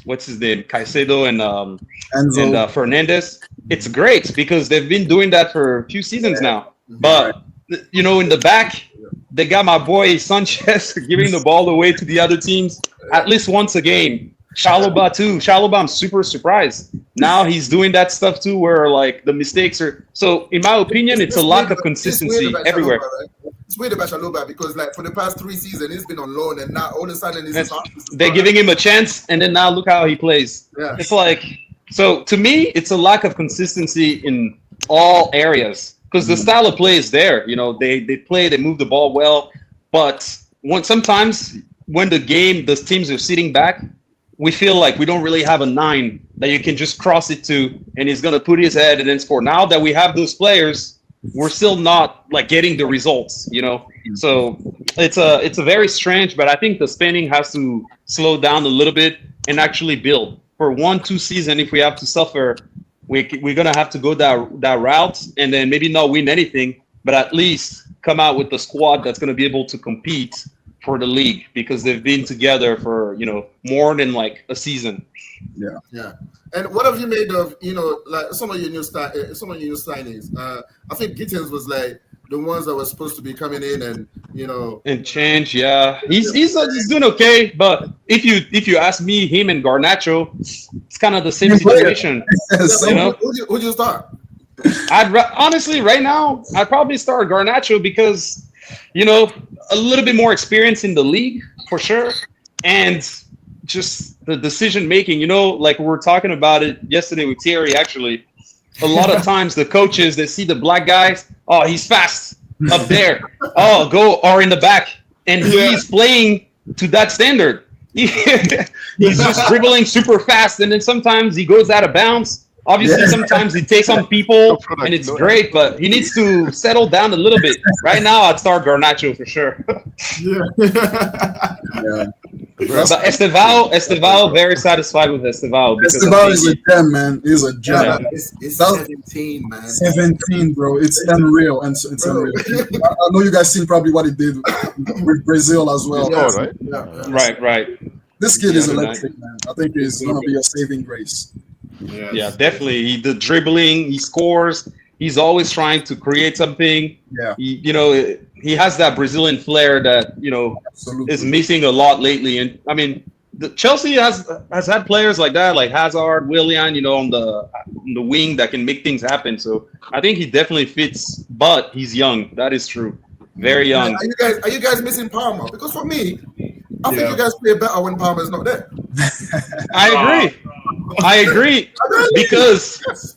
[SPEAKER 3] what's his name, Caicedo and Fernandez. It's great because they've been doing that for a few seasons now. But you know, in the back, they got my boy Sanchez giving the ball away to the other teams at least once a game. Chalobah too. Chalobah, I'm super surprised. Now he's doing that stuff too, where like the mistakes are. So, in my opinion, it's a lack of consistency everywhere.
[SPEAKER 1] It's weird about Chalobah because, like, for the past 3 seasons, he's been on loan, and now all of a sudden
[SPEAKER 3] they're giving him a chance, and then now look how he plays.
[SPEAKER 1] Yeah.
[SPEAKER 3] It's like, so to me, it's a lack of consistency in all areas because the style of play is there. You know, they play, they move the ball well, but sometimes when the teams are sitting back, we feel like we don't really have a 9 that you can just cross it to, and he's gonna put his head and then score. Now that we have those players, we're still not like getting the results, you know. So it's a very strange, but I think the spending has to slow down a little bit and actually build. For 1-2 season, if we have to suffer, we're gonna have to go that route and then maybe not win anything, but at least come out with the squad that's gonna be able to compete for the league because they've been together for, you know, more than like a season.
[SPEAKER 1] Yeah. And what have you made of, you know, like some of your new signings? I think Gittins was like the ones that were supposed to be coming in and, you know,
[SPEAKER 3] and change. Yeah, he's doing okay, but if you ask me, him and Garnacho, it's kind of the same situation. You know,
[SPEAKER 1] who'd you start?
[SPEAKER 3] Honestly, right now, I'd probably start Garnacho because, you know, a little bit more experience in the league for sure, and just the decision making. You know, like we were talking about it yesterday with Thierry. Actually, a lot of times the coaches, they see the black guys. Oh, he's fast up there. Oh, go or in the back, and he's playing to that standard. He's just dribbling super fast, and then sometimes he goes out of bounds. Obviously, sometimes he takes on people, and it's great, but he needs to settle down a little bit. Right now, I'd start Garnacho for sure. But Estevao, very satisfied with Estevao.
[SPEAKER 5] Estevao is a gem, man. He's a gem.
[SPEAKER 1] Yeah. It's 17, man.
[SPEAKER 5] 17, bro. It's unreal. And it's unreal. I know you guys seen probably what he did with Brazil as well.
[SPEAKER 3] Right.
[SPEAKER 5] This kid is electric, man. I think he's going to be a saving grace.
[SPEAKER 3] Yes. Yeah, definitely. The dribbling, he scores. He's always trying to create something. Yeah. He has that Brazilian flair that, is missing a lot lately. And I mean, Chelsea has had players like that, like Hazard, Willian, on the wing that can make things happen. So I think he definitely fits, but he's young. That is true. Very young.
[SPEAKER 1] Are you guys missing Palmer? Because for me, I think you guys play better when Palmer's not there.
[SPEAKER 3] I agree.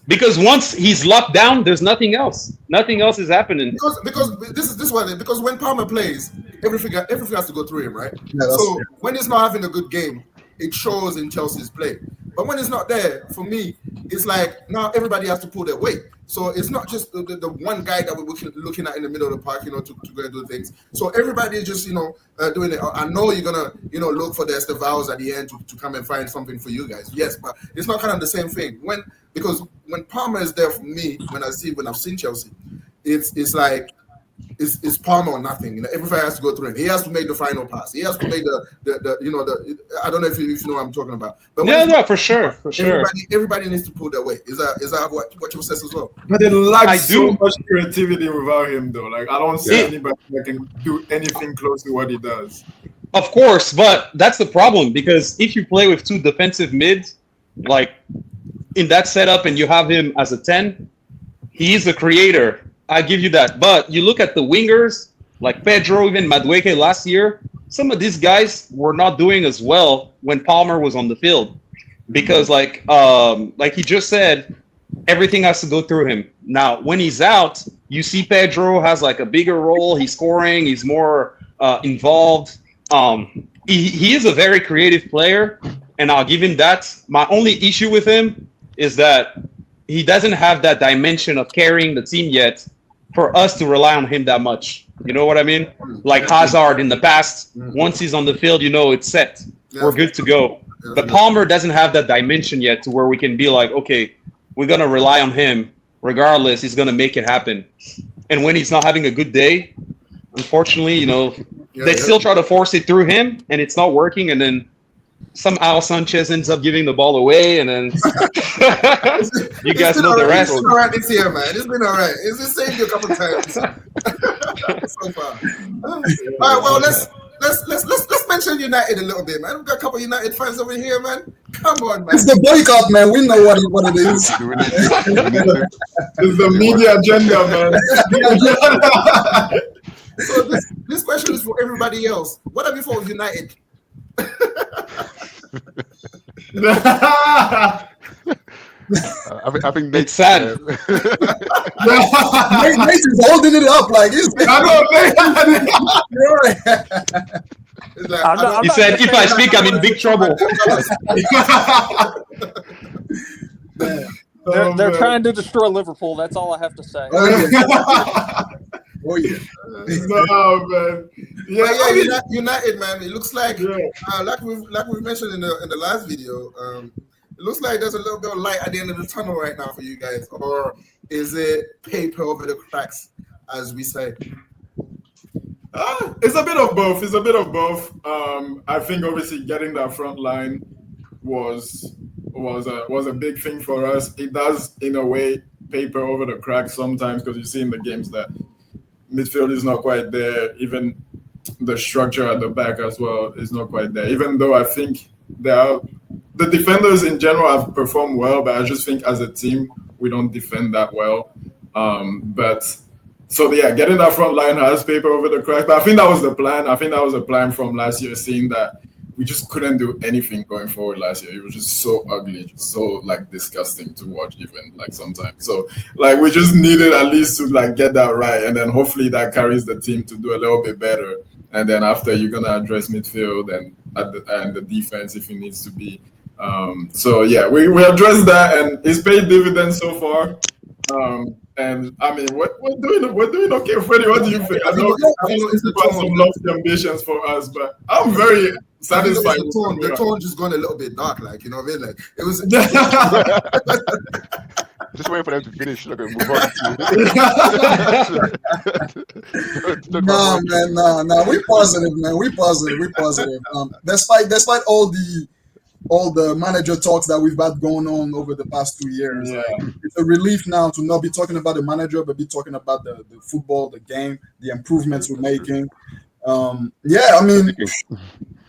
[SPEAKER 3] Because once he's locked down, there's nothing else. Nothing else is happening.
[SPEAKER 1] Because this is why. Because when Palmer plays, everything has to go through him, right? Yeah, so when he's not having a good game, it shows in Chelsea's play. But when it's not there, for me, it's like now everybody has to pull their weight. So it's not just the one guy that we're looking at in the middle of the park, to go and do things. So everybody is just, doing it. I know you're gonna, look for the Estevaos at the end to come and find something for you guys. Yes, but it's not kind of the same thing. Because when Palmer is there for me, when I've seen Chelsea, it's like it's Palmer or nothing. Everybody has to go through him. He has to make the final pass. He has to make the I don't know if you know what I'm talking about. But
[SPEAKER 3] for sure.
[SPEAKER 1] Everybody needs to pull their weight. Is that what you says as well?
[SPEAKER 6] But they lack so much creativity without him, though. Like I don't see anybody that can do anything close to what he does.
[SPEAKER 3] Of course, but that's the problem because if you play with two defensive mids, like in that setup, and you have him as a 10, he is a creator. I give you that. But you look at the wingers, like Pedro, even Madueke last year, some of these guys were not doing as well when Palmer was on the field because, like he just said, everything has to go through him. Now, when he's out, you see Pedro has like a bigger role. He's scoring. He's more involved. He is a very creative player, and I'll give him that. My only issue with him is that he doesn't have that dimension of carrying the team yet for us to rely on him that much. You know what I mean? Like Hazard in the past, once he's on the field, you know it's set. We're good to go. But Palmer doesn't have that dimension yet to where we can be like, okay, we're going to rely on him. Regardless, he's going to make it happen. And when he's not having a good day, unfortunately, you know, they still try to force it through him, and it's not working. And then somehow Sanchez ends up giving the ball away, and then you guys know the rest.
[SPEAKER 1] It's been all right this year, man. It's been all right. It's just saved you a couple of times so far. All right, well, let's mention United a little bit, man. We've got a couple of United fans over here, man. Come on, man.
[SPEAKER 5] It's the boycott, man. We know what it is.
[SPEAKER 6] It's the media agenda, man.
[SPEAKER 1] So this question is for everybody else. What have you thought of United?
[SPEAKER 4] I think
[SPEAKER 3] it's sad.
[SPEAKER 5] Nate is holding it up like he's.
[SPEAKER 3] He said, "If I speak, I'm in big trouble."
[SPEAKER 2] They're trying to destroy Liverpool. That's all I have to say.
[SPEAKER 5] Oh yeah.
[SPEAKER 6] No, man.
[SPEAKER 1] United, man. It looks like, like we mentioned in the last video, it looks like there's a little bit of light at the end of the tunnel right now for you guys, or is it paper over the cracks, as we say?
[SPEAKER 6] It's a bit of both. It's a bit of both. I think obviously getting that front line was a big thing for us. It does, in a way, paper over the cracks sometimes because you see in the games that midfield is not quite there. Even the structure at the back as well is not quite there. Even though I think the defenders in general have performed well, but I just think as a team we don't defend that well. Getting that front line has paper over the cracks. But I think that was the plan. I think that was the plan from last year, seeing that we just couldn't do anything going forward last year. It was just so ugly, so disgusting to watch even sometimes. So we just needed at least to get that right, and then hopefully that carries the team to do a little bit better. And then after you're gonna address midfield and the defense if it needs to be. We addressed that, and it's paid dividends so far. And I mean, we're doing okay, Freddie. What do you think? I know people have some lofty ambitions for us, but I'm very satisfied.
[SPEAKER 1] The tone just gone a little bit dark, you know what I mean? It was
[SPEAKER 4] just waiting for them to finish. Look, move on.
[SPEAKER 5] No. We're positive, man. We're positive. Despite all the manager talks that we've had going on over the past 2 years.
[SPEAKER 6] Yeah.
[SPEAKER 5] It's a relief now to not be talking about the manager, but be talking about the football, the game, the improvements we're making. I mean,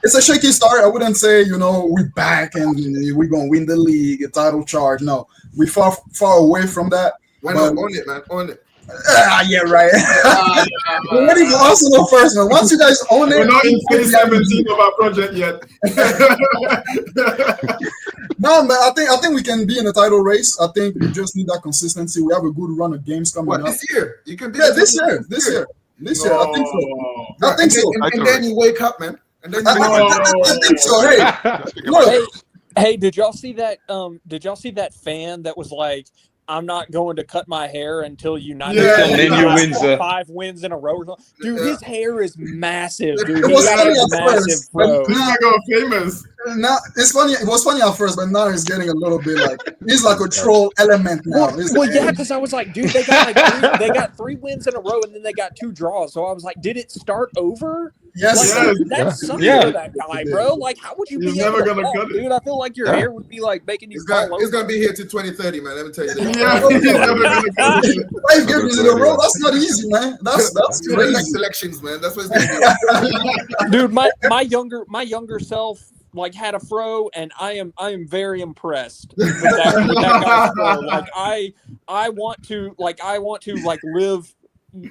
[SPEAKER 5] it's a shaky start. I wouldn't say, we're back and we're going to win the league, a title charge. No, we're far away from that.
[SPEAKER 1] Why not own it, man? Own it.
[SPEAKER 5] Yeah, right. We're ready for Arsenal first, man. Once you guys own it,
[SPEAKER 6] we're not in phase 17 of our project yet.
[SPEAKER 5] No, man. I think we can be in a title race. I think we just need that consistency. We have a good run of games coming up.
[SPEAKER 1] This year? You can be
[SPEAKER 5] this year. I think so.
[SPEAKER 1] And then you wake up, man. And then
[SPEAKER 5] I think so. Hey, look.
[SPEAKER 2] Hey, did y'all see that? Did y'all see that fan that was like, "I'm not going to cut my hair until United
[SPEAKER 3] wins
[SPEAKER 2] 5 wins in a row." Dude, his hair is massive, dude.
[SPEAKER 5] It was funny at first, but
[SPEAKER 6] I got famous.
[SPEAKER 5] Now it's funny. It was funny at first, but now he's getting a little bit he's like a troll element now.
[SPEAKER 2] Because I was like, dude, they got 3 wins in a row, and then they got 2 draws. So I was like, did it start over?
[SPEAKER 5] Yes,
[SPEAKER 2] Like,
[SPEAKER 6] Yes.
[SPEAKER 2] that sucks
[SPEAKER 3] Yeah.
[SPEAKER 2] for that guy, bro. Like, how would you
[SPEAKER 6] He's
[SPEAKER 2] be able
[SPEAKER 6] never
[SPEAKER 2] to
[SPEAKER 6] gonna
[SPEAKER 2] walk,
[SPEAKER 6] cut it.
[SPEAKER 2] dude? I feel like your
[SPEAKER 3] Yeah.
[SPEAKER 2] hair would be like making you
[SPEAKER 1] It's
[SPEAKER 2] fall
[SPEAKER 1] gonna, it's
[SPEAKER 2] over.
[SPEAKER 1] gonna be here to 2030, man. Let me tell you that.
[SPEAKER 6] Yeah, he's never gonna cut it.
[SPEAKER 5] 5 games in a row. That's not easy, man. That's
[SPEAKER 1] To the next
[SPEAKER 5] crazy.
[SPEAKER 1] elections, man. That's what it's gonna be.
[SPEAKER 2] Dude, my younger self like had a fro, and I am very impressed with that guy's fro. Like I want to like live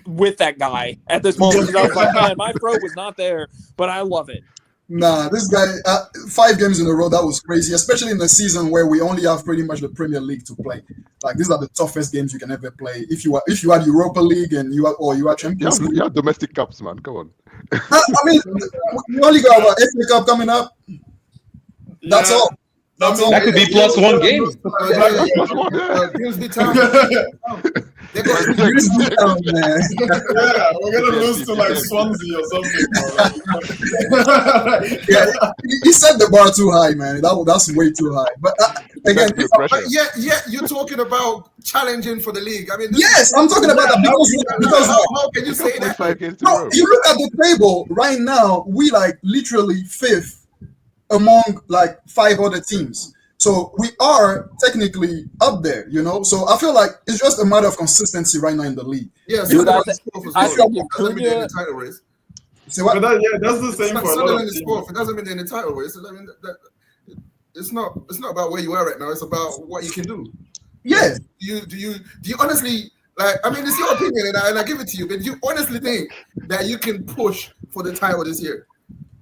[SPEAKER 2] with that guy at this moment, because I was like, man, my fro was not there, but I love it.
[SPEAKER 5] Nah, this guy, 5 games in a row, that was crazy, especially in a season where we only have pretty much the Premier League to play. Like, these are the toughest games you can ever play. If you had Europa League and you are Champions League.
[SPEAKER 4] You have domestic cups, man. Come on.
[SPEAKER 5] I mean, we only got our FA Cup coming up. That's all. That's all.
[SPEAKER 3] That could be +1 game.
[SPEAKER 1] Grimsby Town. They're
[SPEAKER 5] Man.
[SPEAKER 6] Yeah, we're gonna lose to like Swansea or something.
[SPEAKER 5] Yeah, he set the bar too high, man. That's way too high. But again,
[SPEAKER 4] That's the pressure.
[SPEAKER 1] yeah, you're talking about challenging for the league. I mean,
[SPEAKER 5] yes, I'm talking about that because
[SPEAKER 1] how can you say that?
[SPEAKER 4] 5 games in a
[SPEAKER 5] no,
[SPEAKER 4] row.
[SPEAKER 5] you look at the table right now. We like literally 5th among like 5 other teams. So we are technically up there, you know. So I feel like it's just a matter of consistency right now in the league.
[SPEAKER 1] Yeah,
[SPEAKER 2] Dude,
[SPEAKER 1] Sunderland
[SPEAKER 2] I
[SPEAKER 1] is fourth as
[SPEAKER 2] I
[SPEAKER 1] well.
[SPEAKER 2] think if
[SPEAKER 1] Doesn't mean they're in
[SPEAKER 2] Cunha-
[SPEAKER 1] the title race.
[SPEAKER 5] Say what?
[SPEAKER 6] But that's the same for a lot
[SPEAKER 1] Sunderland
[SPEAKER 6] of
[SPEAKER 1] is
[SPEAKER 6] teams.
[SPEAKER 1] fourth. It doesn't mean they're in the title race. I mean, it's not about where you are right now. It's about what you can do.
[SPEAKER 5] Yeah.
[SPEAKER 1] Do you honestly, like? I mean, it's your opinion, and I give it to you. But do you honestly think that you can push for the title this year?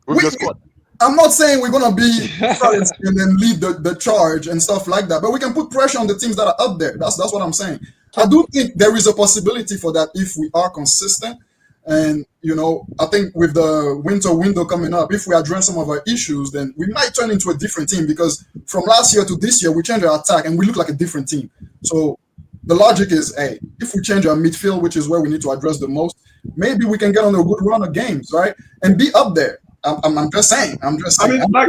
[SPEAKER 4] With your squad.
[SPEAKER 5] I'm not saying we're gonna be first and then lead the charge and stuff like that, but we can put pressure on the teams that are up there. That's what I'm saying. I do think there is a possibility for that if we are consistent. And you know, I think with the winter window coming up, if we address some of our issues, then we might turn into a different team, because from last year to this year, we changed our attack and we look like a different team. So the logic is, hey, if we change our midfield, which is where we need to address the most, maybe we can get on a good run of games, right? And be up there. I'm just saying.
[SPEAKER 6] I mean, like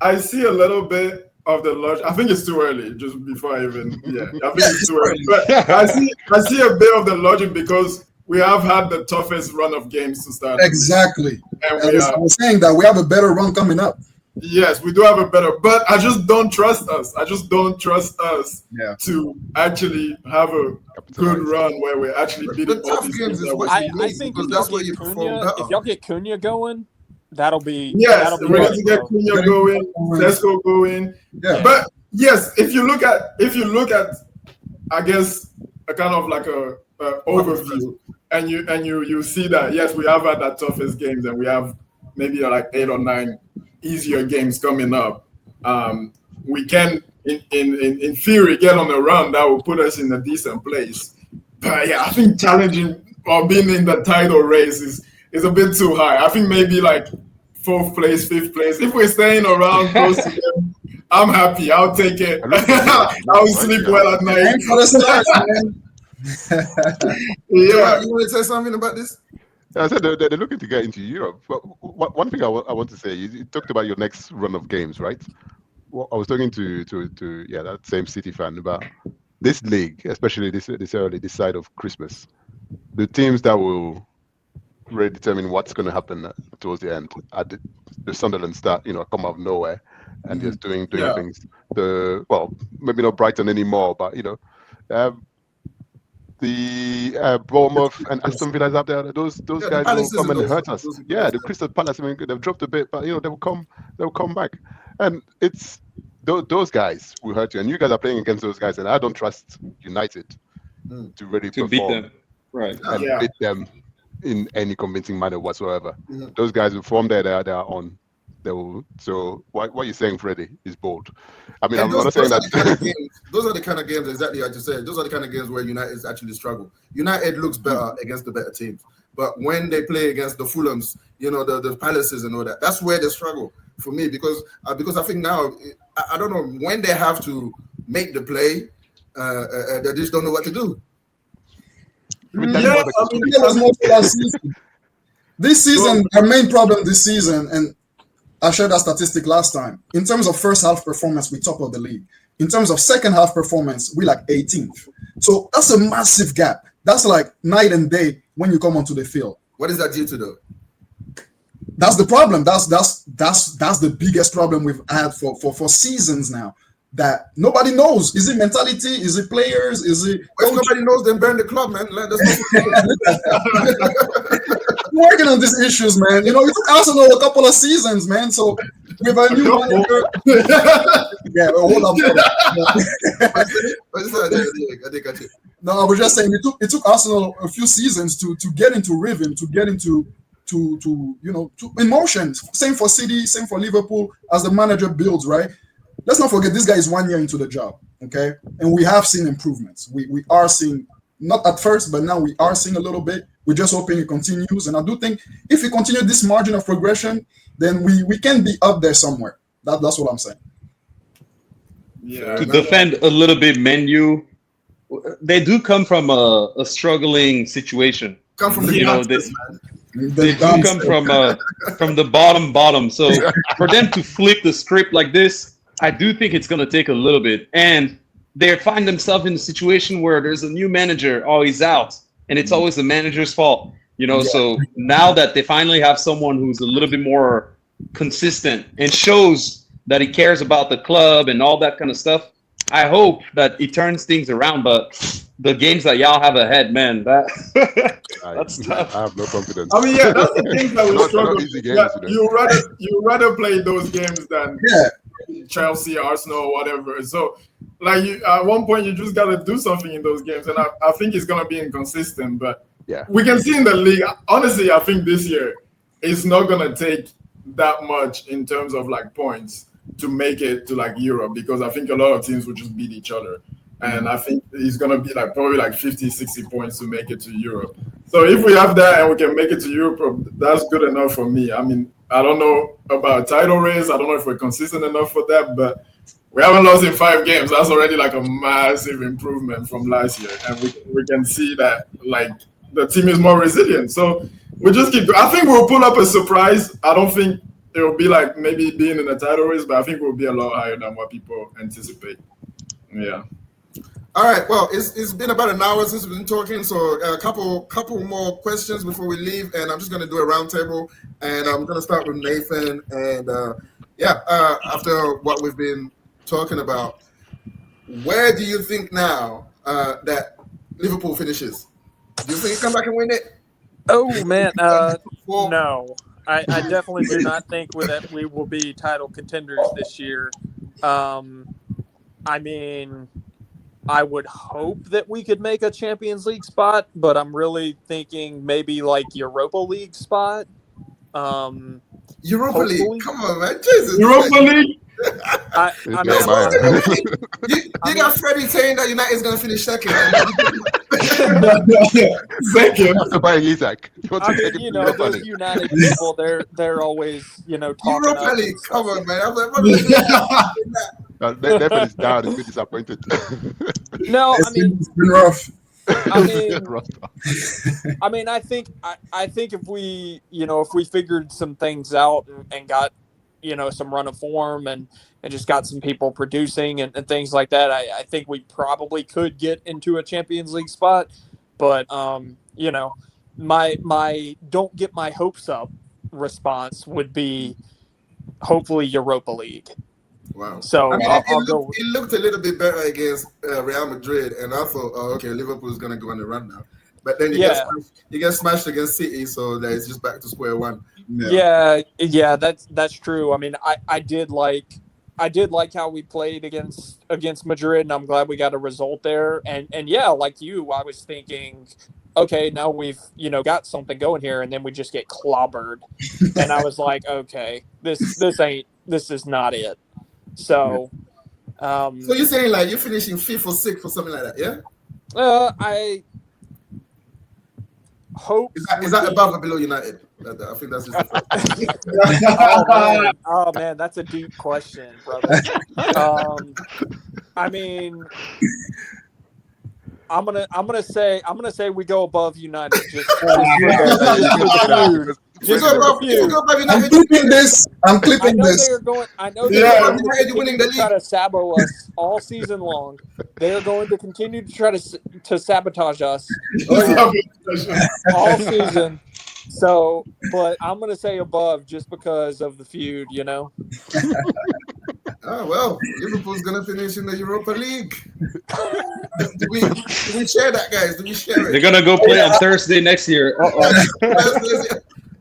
[SPEAKER 6] I see a little bit of the logic. I think it's too early. Just before I even, I think it's too early. But I see a bit of the logic, because we have had the toughest run of games to start.
[SPEAKER 5] Exactly.
[SPEAKER 6] And
[SPEAKER 5] I was saying that we have a better run coming up.
[SPEAKER 6] Yes, we do have a better, but I just don't trust us. I just don't trust us to actually have a good run where we're actually beating all these teams.
[SPEAKER 2] I think if
[SPEAKER 1] that's
[SPEAKER 2] y'all
[SPEAKER 1] where you
[SPEAKER 2] get
[SPEAKER 1] perform
[SPEAKER 2] Cunha,
[SPEAKER 1] better.
[SPEAKER 2] if y'all get Cunha going, that'll be
[SPEAKER 6] Yes,
[SPEAKER 2] that'll be
[SPEAKER 6] we're
[SPEAKER 2] right,
[SPEAKER 6] going to get
[SPEAKER 2] bro.
[SPEAKER 6] Cunha going, Tesco going.
[SPEAKER 5] Yeah.
[SPEAKER 6] But yes, if you look at, I guess, a kind of like a overview, and you see that yes, we have had that toughest games, and we have maybe like 8 or 9 easier games coming up. We can, in theory, get on a run that will put us in a decent place. But yeah, I think challenging or being in the title race is a bit too high. I think maybe like 4th place, 5th place. If we're staying around close to them, I'm happy. I'll take it. I'll sleep well at night.
[SPEAKER 5] Thanks for the start, man.
[SPEAKER 6] Yeah.
[SPEAKER 1] You want to say something about this?
[SPEAKER 4] I said they're looking to get into Europe. But one thing I want to say, you talked about your next run of games, right? Well, I was talking to that same City fan about this league, especially this side of Christmas. The teams that will really determine what's going to happen towards the end. The Sunderland start, come out of nowhere and just doing things. Maybe not Brighton anymore, but the Bournemouth and Aston Villa's up there. Those guys will come and hurt us. Yeah, the Crystal Palace. I mean, they've dropped a bit, but they will come back, and it's those guys will hurt you. And you guys are playing against those guys, and I don't trust United to really perform
[SPEAKER 3] beat them, right?
[SPEAKER 4] And beat them in any convincing manner whatsoever. Those guys will form there. They are on. They will. So what you're saying, Freddie, is bold. I mean, I'm not saying that.
[SPEAKER 1] Those are the kind of games, exactly like you said. Those are the kind of games where United actually struggle. United looks better against the better teams, but when they play against the Fulhams, the Palaces and all that, that's where they struggle for me, because I think now I don't know when they have to make the play, they just don't know what to do.
[SPEAKER 5] This season, our main problem this season, and I shared that statistic last time. In terms of first half performance, we top of the league. In terms of second half performance, we like 18th. So that's a massive gap. That's like night and day when you come onto the field.
[SPEAKER 1] What is that due to, though?
[SPEAKER 5] That's the problem. That's the biggest problem we've had for seasons now. That nobody knows. Is it mentality? Is it players? Is it?
[SPEAKER 1] If nobody knows, then burn the club, man. Like,
[SPEAKER 5] We're working on these issues, man. You know, it took Arsenal a couple of seasons, man. So with a new manager, yeah. Hold on. No, I was just saying it took Arsenal a few seasons to get into rhythm, to get into to emotions. Same for City, same for Liverpool. As the manager builds, right? Let's not forget this guy is 1 year into the job, okay? And we have seen improvements. We are seeing, not at first, but now we are seeing a little bit. We're just hoping it continues. And I do think if we continue this margin of progression, then we can be up there somewhere. That's what I'm saying.
[SPEAKER 6] Yeah.
[SPEAKER 3] To defend a little bit Menu, they do come from a struggling situation.
[SPEAKER 1] Come from the
[SPEAKER 3] they do come from the bottom. So for them to flip the script like this, I do think it's going to take a little bit. And they find themselves in a situation where there's a new manager. Oh, he's out. And it's always the manager's fault. So now that they finally have someone who's a little bit more consistent and shows that he cares about the club and all that kind of stuff, I hope that it turns things around. But the games that y'all have ahead, man, that's tough.
[SPEAKER 4] I have no confidence.
[SPEAKER 6] I mean, yeah, that's the thing that we struggle.
[SPEAKER 4] Not easy games,
[SPEAKER 6] You rather play those games than Chelsea, Arsenal, whatever. So, like, at one point, you just got to do something in those games. And I think it's going to be inconsistent. But we can see in the league, honestly, I think this year, it's not going to take that much in terms of, like, points to make it to, like, Europe. Because I think a lot of teams will just beat each other. And I think it's going to be, like, probably, like, 50, 60 points to make it to Europe. So if we have that and we can make it to Europe, that's good enough for me. I mean, I don't know about a title race. I don't know if we're consistent enough for that, but we haven't lost in 5 games. That's already like a massive improvement from last year. And we can see that, like, the team is more resilient. So we just keep – I think we'll pull up a surprise. I don't think it will be like maybe being in a title race, but I think we'll be a lot higher than what people anticipate. Yeah.
[SPEAKER 1] All right. Well, it's been about an hour since we've been talking, so a couple more questions before we leave, and I'm just going to do a roundtable, and I'm going to start with Nathan. And after what we've been talking about, where do you think now that Liverpool finishes? Do you think you come back and win it?
[SPEAKER 2] Oh man, no. I definitely do not think that we will be title contenders this year. I mean, I would hope that we could make a Champions League spot, but I'm really thinking maybe like Europa League spot.
[SPEAKER 1] Europa League? Come on, man. Jesus.
[SPEAKER 6] Europa League?
[SPEAKER 1] You got Freddie saying that United's going to finish second.
[SPEAKER 6] Second.
[SPEAKER 4] After buying Isaac.
[SPEAKER 2] Those United people, they're always, talking
[SPEAKER 1] Europa League. Come on, man. I'm like, what
[SPEAKER 4] Nathan is down. He's been disappointed.
[SPEAKER 2] No, I mean,
[SPEAKER 5] it's been rough.
[SPEAKER 2] I mean, I think if we, if we figured some things out and got, some run of form and just got some people producing and things like that, I think we probably could get into a Champions League spot. But, my don't get my hopes up response would be hopefully Europa League.
[SPEAKER 1] Wow.
[SPEAKER 2] So
[SPEAKER 1] I mean,
[SPEAKER 2] I'll go.
[SPEAKER 1] It looked a little bit better against Real Madrid, and I thought, okay, Liverpool's going to go on the run now. But then you get smashed against City, so that it's just back to square one.
[SPEAKER 2] Yeah, that's true. I mean, I did like how we played against Madrid, and I'm glad we got a result there. And yeah, like you, I was thinking, okay, now we've got something going here, and then we just get clobbered, and I was like, okay, this is not it. So,
[SPEAKER 1] so you're saying like you're finishing 5th or 6th or something like that, yeah?
[SPEAKER 2] I hope.
[SPEAKER 1] Is that above or below United? I think that's just
[SPEAKER 2] oh man, that's a deep question, brother. I mean, I'm gonna say we go above United. Just for the
[SPEAKER 5] I'm clipping this.
[SPEAKER 2] I know they're going to try to sabo us all season long. They are going to continue to try to sabotage us all season. So, but I'm going to say above just because of the feud, you know.
[SPEAKER 1] Oh, well, Liverpool's going to finish in the Europa League. do we share that, guys? Do we share
[SPEAKER 3] They're
[SPEAKER 1] it?
[SPEAKER 3] gonna go play on Thursday next year.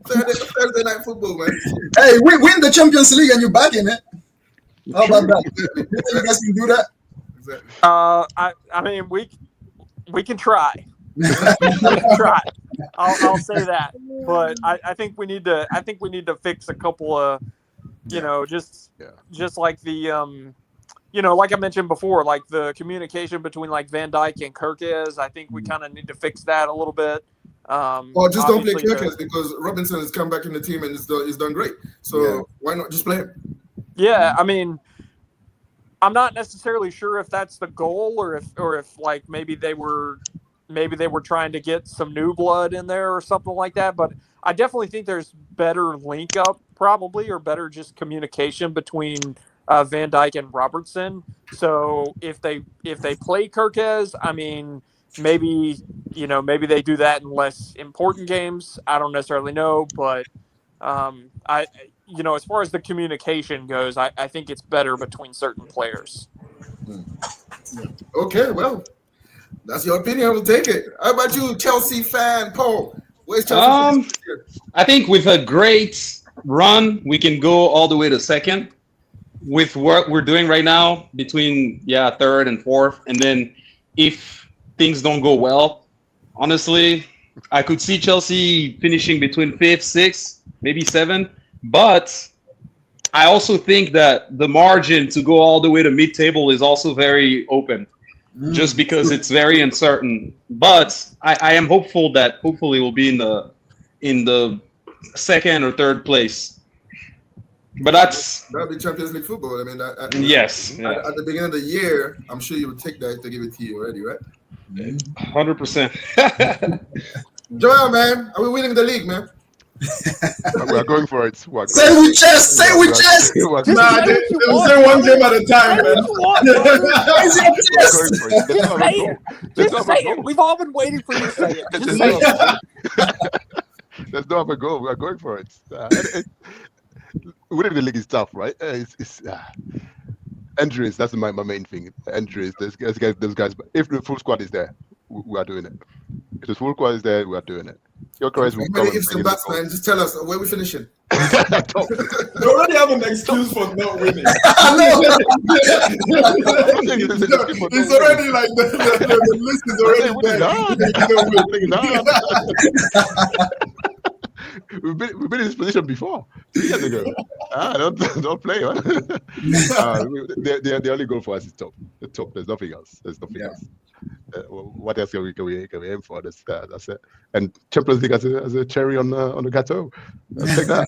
[SPEAKER 1] Thursday night football, man.
[SPEAKER 5] Hey, we win the Champions League and you're back in it. How about that? You think you guys can do that?
[SPEAKER 1] Exactly.
[SPEAKER 2] I mean, we can try. We can try. I'll say that. But I think we need to fix a couple of, you know, just like the you know, like I mentioned before, like the communication between like Van Dijk and Kirkes, I think we kind of need to fix that a little bit.
[SPEAKER 1] Well, just don't play
[SPEAKER 2] obviously
[SPEAKER 1] Kirkes because Robinson has come back in the team and he's done great. So why not just play him?
[SPEAKER 2] Yeah, I mean, I'm not necessarily sure if that's the goal or if like maybe they were trying to get some new blood in there or something like that. But I definitely think there's better link up probably or better just communication between Van Dijk and Robertson. So if they play Kirkes, I mean, maybe they do that in less important games. I don't necessarily know, but as far as the communication goes, I think it's better between certain players.
[SPEAKER 1] Okay, well, that's your opinion. We'll take it. How about you, Chelsea fan, Paul? Where's Chelsea?
[SPEAKER 3] I think with a great run, we can go all the way to second. With what we're doing right now, between third and fourth, and then if things don't go well, honestly, I could see Chelsea finishing between fifth, sixth, maybe seven. But I also think that the margin to go all the way to mid-table is also very open, just because it's very uncertain. But I am hopeful that hopefully we'll be in the second or third place. But
[SPEAKER 1] that'll be Champions League football. I mean,
[SPEAKER 3] yes.
[SPEAKER 1] At the beginning of the year, I'm sure you would take that to give it to you already, right?
[SPEAKER 3] 100%.
[SPEAKER 1] Joel, man, are we winning the league, man?
[SPEAKER 4] We're going for it.
[SPEAKER 5] Say with chest. Say with chest.
[SPEAKER 6] Nah, they say one game at a time, man.
[SPEAKER 2] Just say it. We've all been waiting for you to say it. Just say it.
[SPEAKER 4] There's no other goal. We're going for it. Winning the league is tough, right? It's injuries. That's my main thing. Injuries. Those guys. If the full squad is there, we are doing it. If the full squad is there, we are doing it. Your will come
[SPEAKER 1] ifs and buts, man. Just tell us where we finishing.
[SPEAKER 6] You already have an excuse for not winning. It's already like the list is already there.
[SPEAKER 4] We've been in this position before 2 years ago. Don't play, man. The only goal for us is top. The top. There's nothing else. What else can we aim for? That's it. And Champions League as a cherry on the gâteau. Let's take that.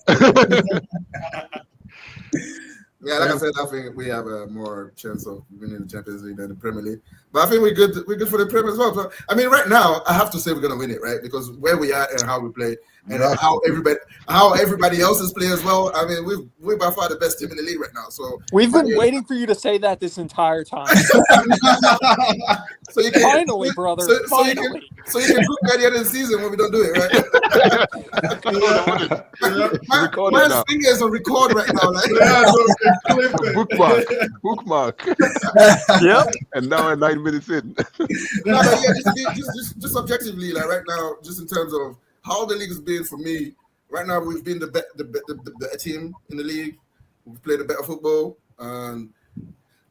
[SPEAKER 1] Yeah, like I said, I think we have a more chance of winning the Champions League than the Premier League. But I think we're good for the Premier as well. So, I mean, right now, I have to say we're going to win it, right? Because where we are and how we play and how everybody else's play as well. I mean, we're by far the best team in the league right now. So
[SPEAKER 2] we've been waiting for you to say that this entire time.
[SPEAKER 1] So you can,
[SPEAKER 2] finally, brother. Finally.
[SPEAKER 1] So you can cook at the end of the season when we don't do it, right? My fingers on record right now.
[SPEAKER 4] Like. Bookmark.
[SPEAKER 2] Yep.
[SPEAKER 4] And now we're 9 minutes in.
[SPEAKER 1] Just objectively, like right now, just in terms of how the league has been for me. Right now, we've been the better team in the league. We've played a better football,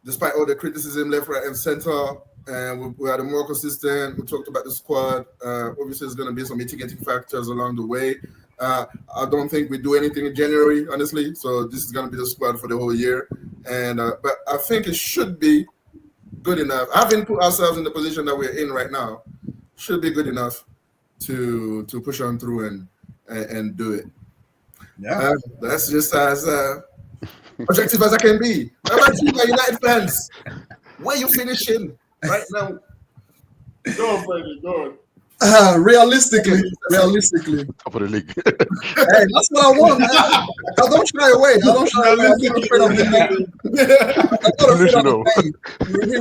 [SPEAKER 1] despite all the criticism left, right, and center. And we are more consistent. We talked about the squad. Obviously, there's going to be some mitigating factors along the way. I don't think we do anything in January, honestly. So this is going to be the squad for the whole year. And but I think it should be good enough. Having put ourselves in the position that we're in right now, should be good enough to push on through and do it. Yeah, that's just as objective as I can be. How about you, United fans? Where you finishing right now?
[SPEAKER 6] Go, Freddie, go.
[SPEAKER 5] Realistically,
[SPEAKER 4] Top of the league.
[SPEAKER 5] Hey, that's what I want, man. I don't shy away. I'm not afraid of the pain.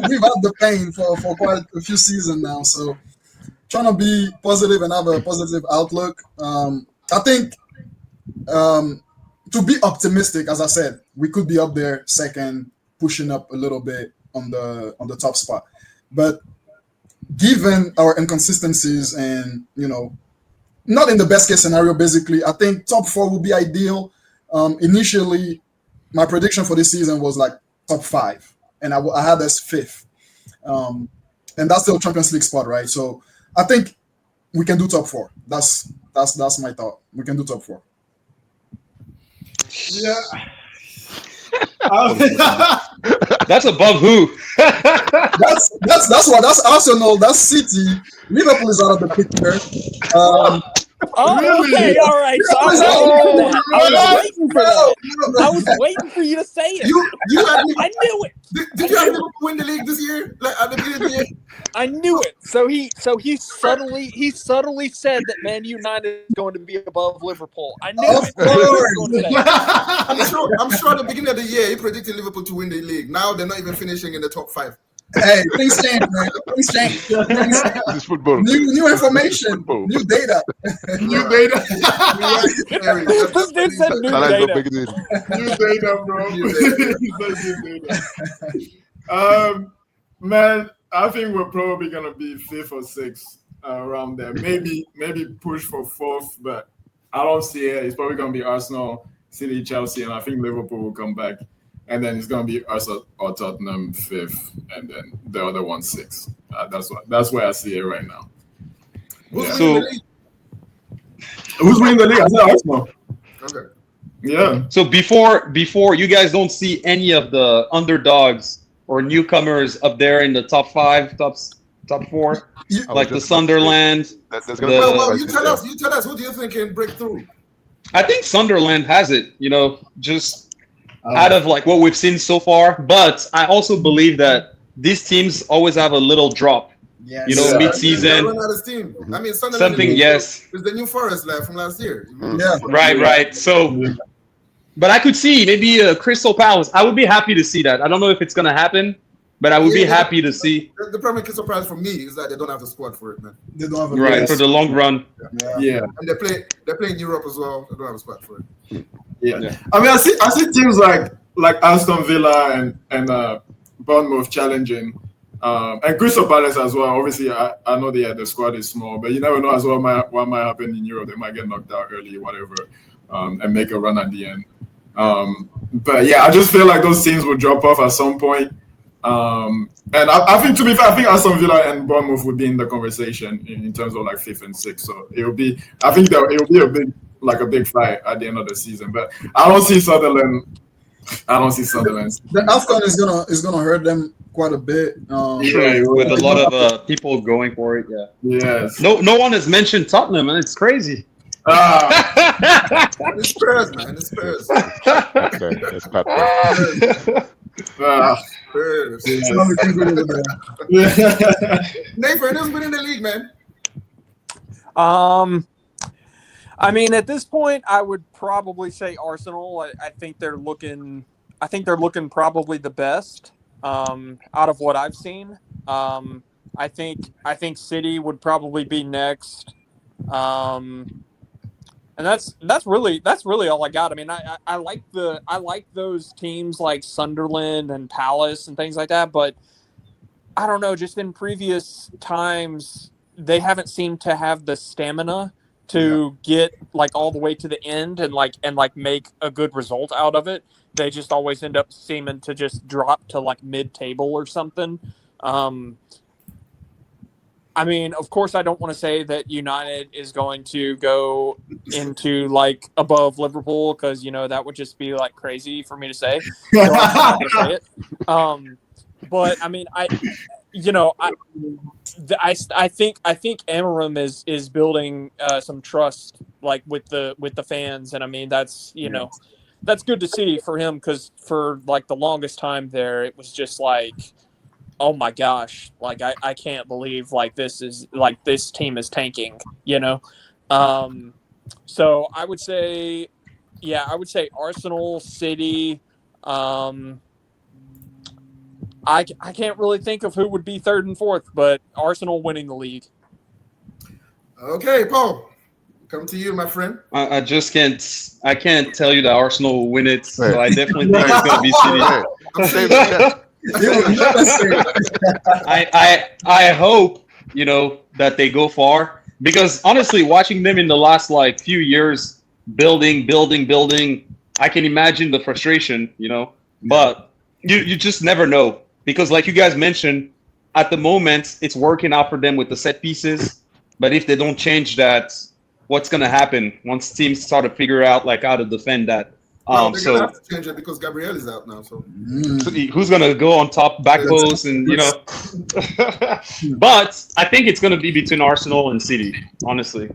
[SPEAKER 5] We've had the pain for quite a few seasons now, so trying to be positive and have a positive outlook. I think to be optimistic, as I said, we could be up there second, pushing up a little bit on the top spot. But given our inconsistencies and not in the best case scenario, basically, I think top 4 would be ideal. Initially, my prediction for this season was like top 5, and I had us 5th, and that's still Champions League spot, right? So I think we can do top 4. That's my thought. We can do top 4.
[SPEAKER 6] Yeah.
[SPEAKER 3] That's above who?
[SPEAKER 5] That's Arsenal. That's City. Liverpool is out of the picture.
[SPEAKER 2] Okay, all right. So I was waiting for that. I was waiting for you to say it. I knew it.
[SPEAKER 1] Did you have Liverpool win the league this year? Like at the beginning of the year?
[SPEAKER 2] I knew it. So he subtly said that Man United is going to be above Liverpool. I knew
[SPEAKER 5] Of
[SPEAKER 2] it.
[SPEAKER 5] course.
[SPEAKER 1] I'm sure at the beginning of the year he predicted Liverpool to win the league. Now they're not even finishing in the top 5.
[SPEAKER 5] Hey, things change, man. Things change.
[SPEAKER 4] This is football.
[SPEAKER 5] New information,
[SPEAKER 4] Football.
[SPEAKER 5] new data.
[SPEAKER 6] New data.
[SPEAKER 2] This dude said new
[SPEAKER 4] I like
[SPEAKER 2] data.
[SPEAKER 4] big it is.
[SPEAKER 6] New data, bro. New data. Man, I think we're probably gonna be 5th or 6th around there. Maybe push for 4th, but I don't see it. It's probably gonna be Arsenal, City, Chelsea, and I think Liverpool will come back. And then it's gonna be Arsenal or Tottenham 5th, and then the other one 6th. That's where I see it right now. Who's winning the league? I said Arsenal.
[SPEAKER 1] Okay.
[SPEAKER 6] Yeah.
[SPEAKER 3] So before you guys don't see any of the underdogs or newcomers up there in the top 5, top 4, like the Sunderland.
[SPEAKER 1] Well, you tell us. Who do you think can break through?
[SPEAKER 3] I think Sunderland has it. Just out of like what we've seen so far. But I also believe that these teams always have a little drop.
[SPEAKER 5] Yes.
[SPEAKER 3] Mid-season.
[SPEAKER 1] Team. I mean,
[SPEAKER 3] Something, yes.
[SPEAKER 1] It's the New Forest left from last year.
[SPEAKER 5] Yeah.
[SPEAKER 3] Right. So, but I could see maybe Crystal Palace. I would be happy to see that. I don't know if it's going to happen, but I would be happy to see.
[SPEAKER 1] The problem with Crystal Palace for me is that they don't have the squad for it, man.
[SPEAKER 5] They don't have a
[SPEAKER 3] Right, for the long run.
[SPEAKER 6] Yeah.
[SPEAKER 1] And they play in Europe as well. They don't have a spot for it.
[SPEAKER 6] Yeah. I mean, I see teams like Aston Villa and Bournemouth challenging, and Crystal Palace as well. Obviously, I know the squad is small, but you never know as well what might happen in Europe. They might get knocked out early, whatever, and make a run at the end. But yeah, I just feel like those teams will drop off at some point. And I think, to be fair, I think Aston Villa and Bournemouth would be in the conversation in terms of like 5th and 6th. So it'll be a big fight at the end of the season. But I don't see Sunderland.
[SPEAKER 5] The AFCON is gonna hurt them quite a bit.
[SPEAKER 3] With a lot of people going for it. Yeah.
[SPEAKER 6] Yes.
[SPEAKER 3] No one has mentioned Tottenham, and it's crazy.
[SPEAKER 1] It's Spurs, man. It's Spurs.
[SPEAKER 4] Okay, that's Pat.
[SPEAKER 1] Spurs. Nathan, who's been in the league, man?
[SPEAKER 2] I mean, at this point, I would probably say Arsenal. I think they're looking probably the best out of what I've seen. I think City would probably be next. And that's really all I got. I mean, I like those teams like Sunderland and Palace and things like that, but I don't know, just in previous times they haven't seemed to have the stamina to get like all the way to the end and make a good result out of it. They just always end up seeming to just drop to like mid-table or something. I mean, of course, I don't want to say that United is going to go into like above Liverpool because that would just be like crazy for me to say. So I'm not gonna say it. But I mean, I think Amarim is building some trust like with the fans, and I mean that's that's good to see for him because for like the longest time there, it was just like, oh my gosh, like I can't believe like this team is tanking, So I would say Arsenal, City. I can't really think of who would be 3rd and 4th, but Arsenal winning the league.
[SPEAKER 1] Okay, Paul. come to you, my friend.
[SPEAKER 3] I just can't. I can't tell you that Arsenal will win it. So I definitely think it's going to be City. I hope that they go far, because honestly, watching them in the last few years, building, I can imagine the frustration. But you just never know, because like you guys mentioned, at the moment it's working out for them with the set pieces. But if they don't change that, what's going to happen once teams start to figure out how to defend that?
[SPEAKER 1] Well, they're gonna have to change it because Gabriel is out now. So
[SPEAKER 3] who's going to go on top back post and But I think it's going to be between Arsenal and City. Honestly,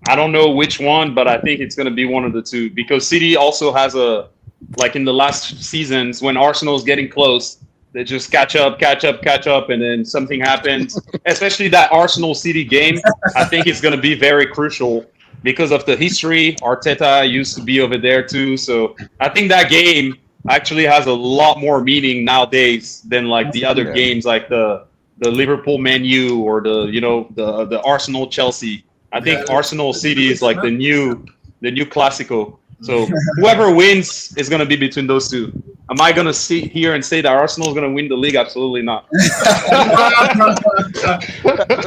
[SPEAKER 3] I don't know which one, but I think it's going to be one of the two, because City also has in the last seasons when Arsenal's getting close, they just catch up, and then something happens. Especially that Arsenal City game, I think it's going to be very crucial because of the history. Arteta used to be over there too, so I think that game actually has a lot more meaning nowadays than the other games, like the Liverpool Man U or the Arsenal Chelsea. I think Arsenal City is the new Classico. So whoever wins is going to be between those two. Am I going to sit here and say that Arsenal is going to win the league? Absolutely not.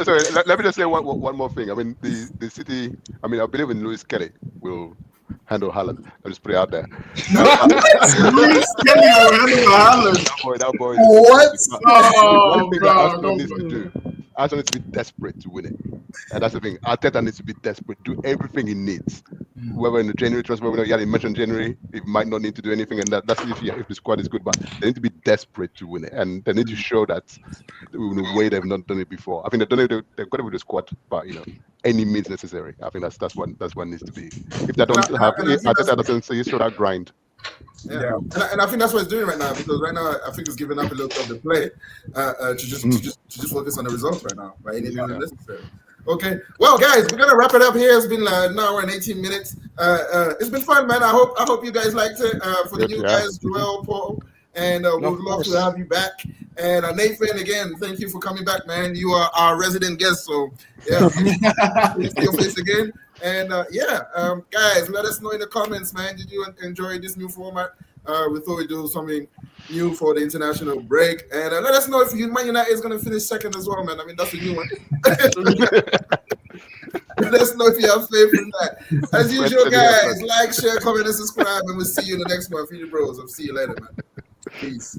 [SPEAKER 4] Sorry, let me just say one more thing. I mean, the City. I mean, I believe in Luis Kelly will handle Haaland. I'll just put it out there.
[SPEAKER 6] Luis Kelly will handle Haaland.
[SPEAKER 4] That boy.
[SPEAKER 5] What?
[SPEAKER 4] One thing that Arsenal needs to do. Arsenal needs to be desperate to win it. And that's the thing. Arteta needs to be desperate, do everything he needs. Whether in the January transfer window, he mentioned January, he might not need to do anything, and that's if the squad is good, but they need to be desperate to win it. And they need to show that in a way they've not done it before. I think they've got it with the squad, but any means necessary. I think that's what needs to be. If they don't have Arteta doesn't show that grind.
[SPEAKER 1] Yeah. And I think that's what it's doing right now, because right now I think it's giving up a little bit of the play to just focus on the results right now, right? Anything necessary. Okay, well, guys, we're gonna wrap it up here. It's been an hour and 18 minutes. It's been fun, man. I hope you guys liked it. For the new guys, Joel, Paul, and we'd love to have you back. And Nathan, again, thank you for coming back, man. You are our resident guest, so yeah, please see your face again. And guys, let us know in the comments, man. Did you enjoy this new format? We thought we'd do something new for the international break. And let us know if Man United is going to finish second as well, man. I mean, that's a new one. Let us know if you have faith in that. As usual, guys, like, share, comment, and subscribe. And we'll see you in the next one. Feuding Bros. I'll see you later, man. Peace.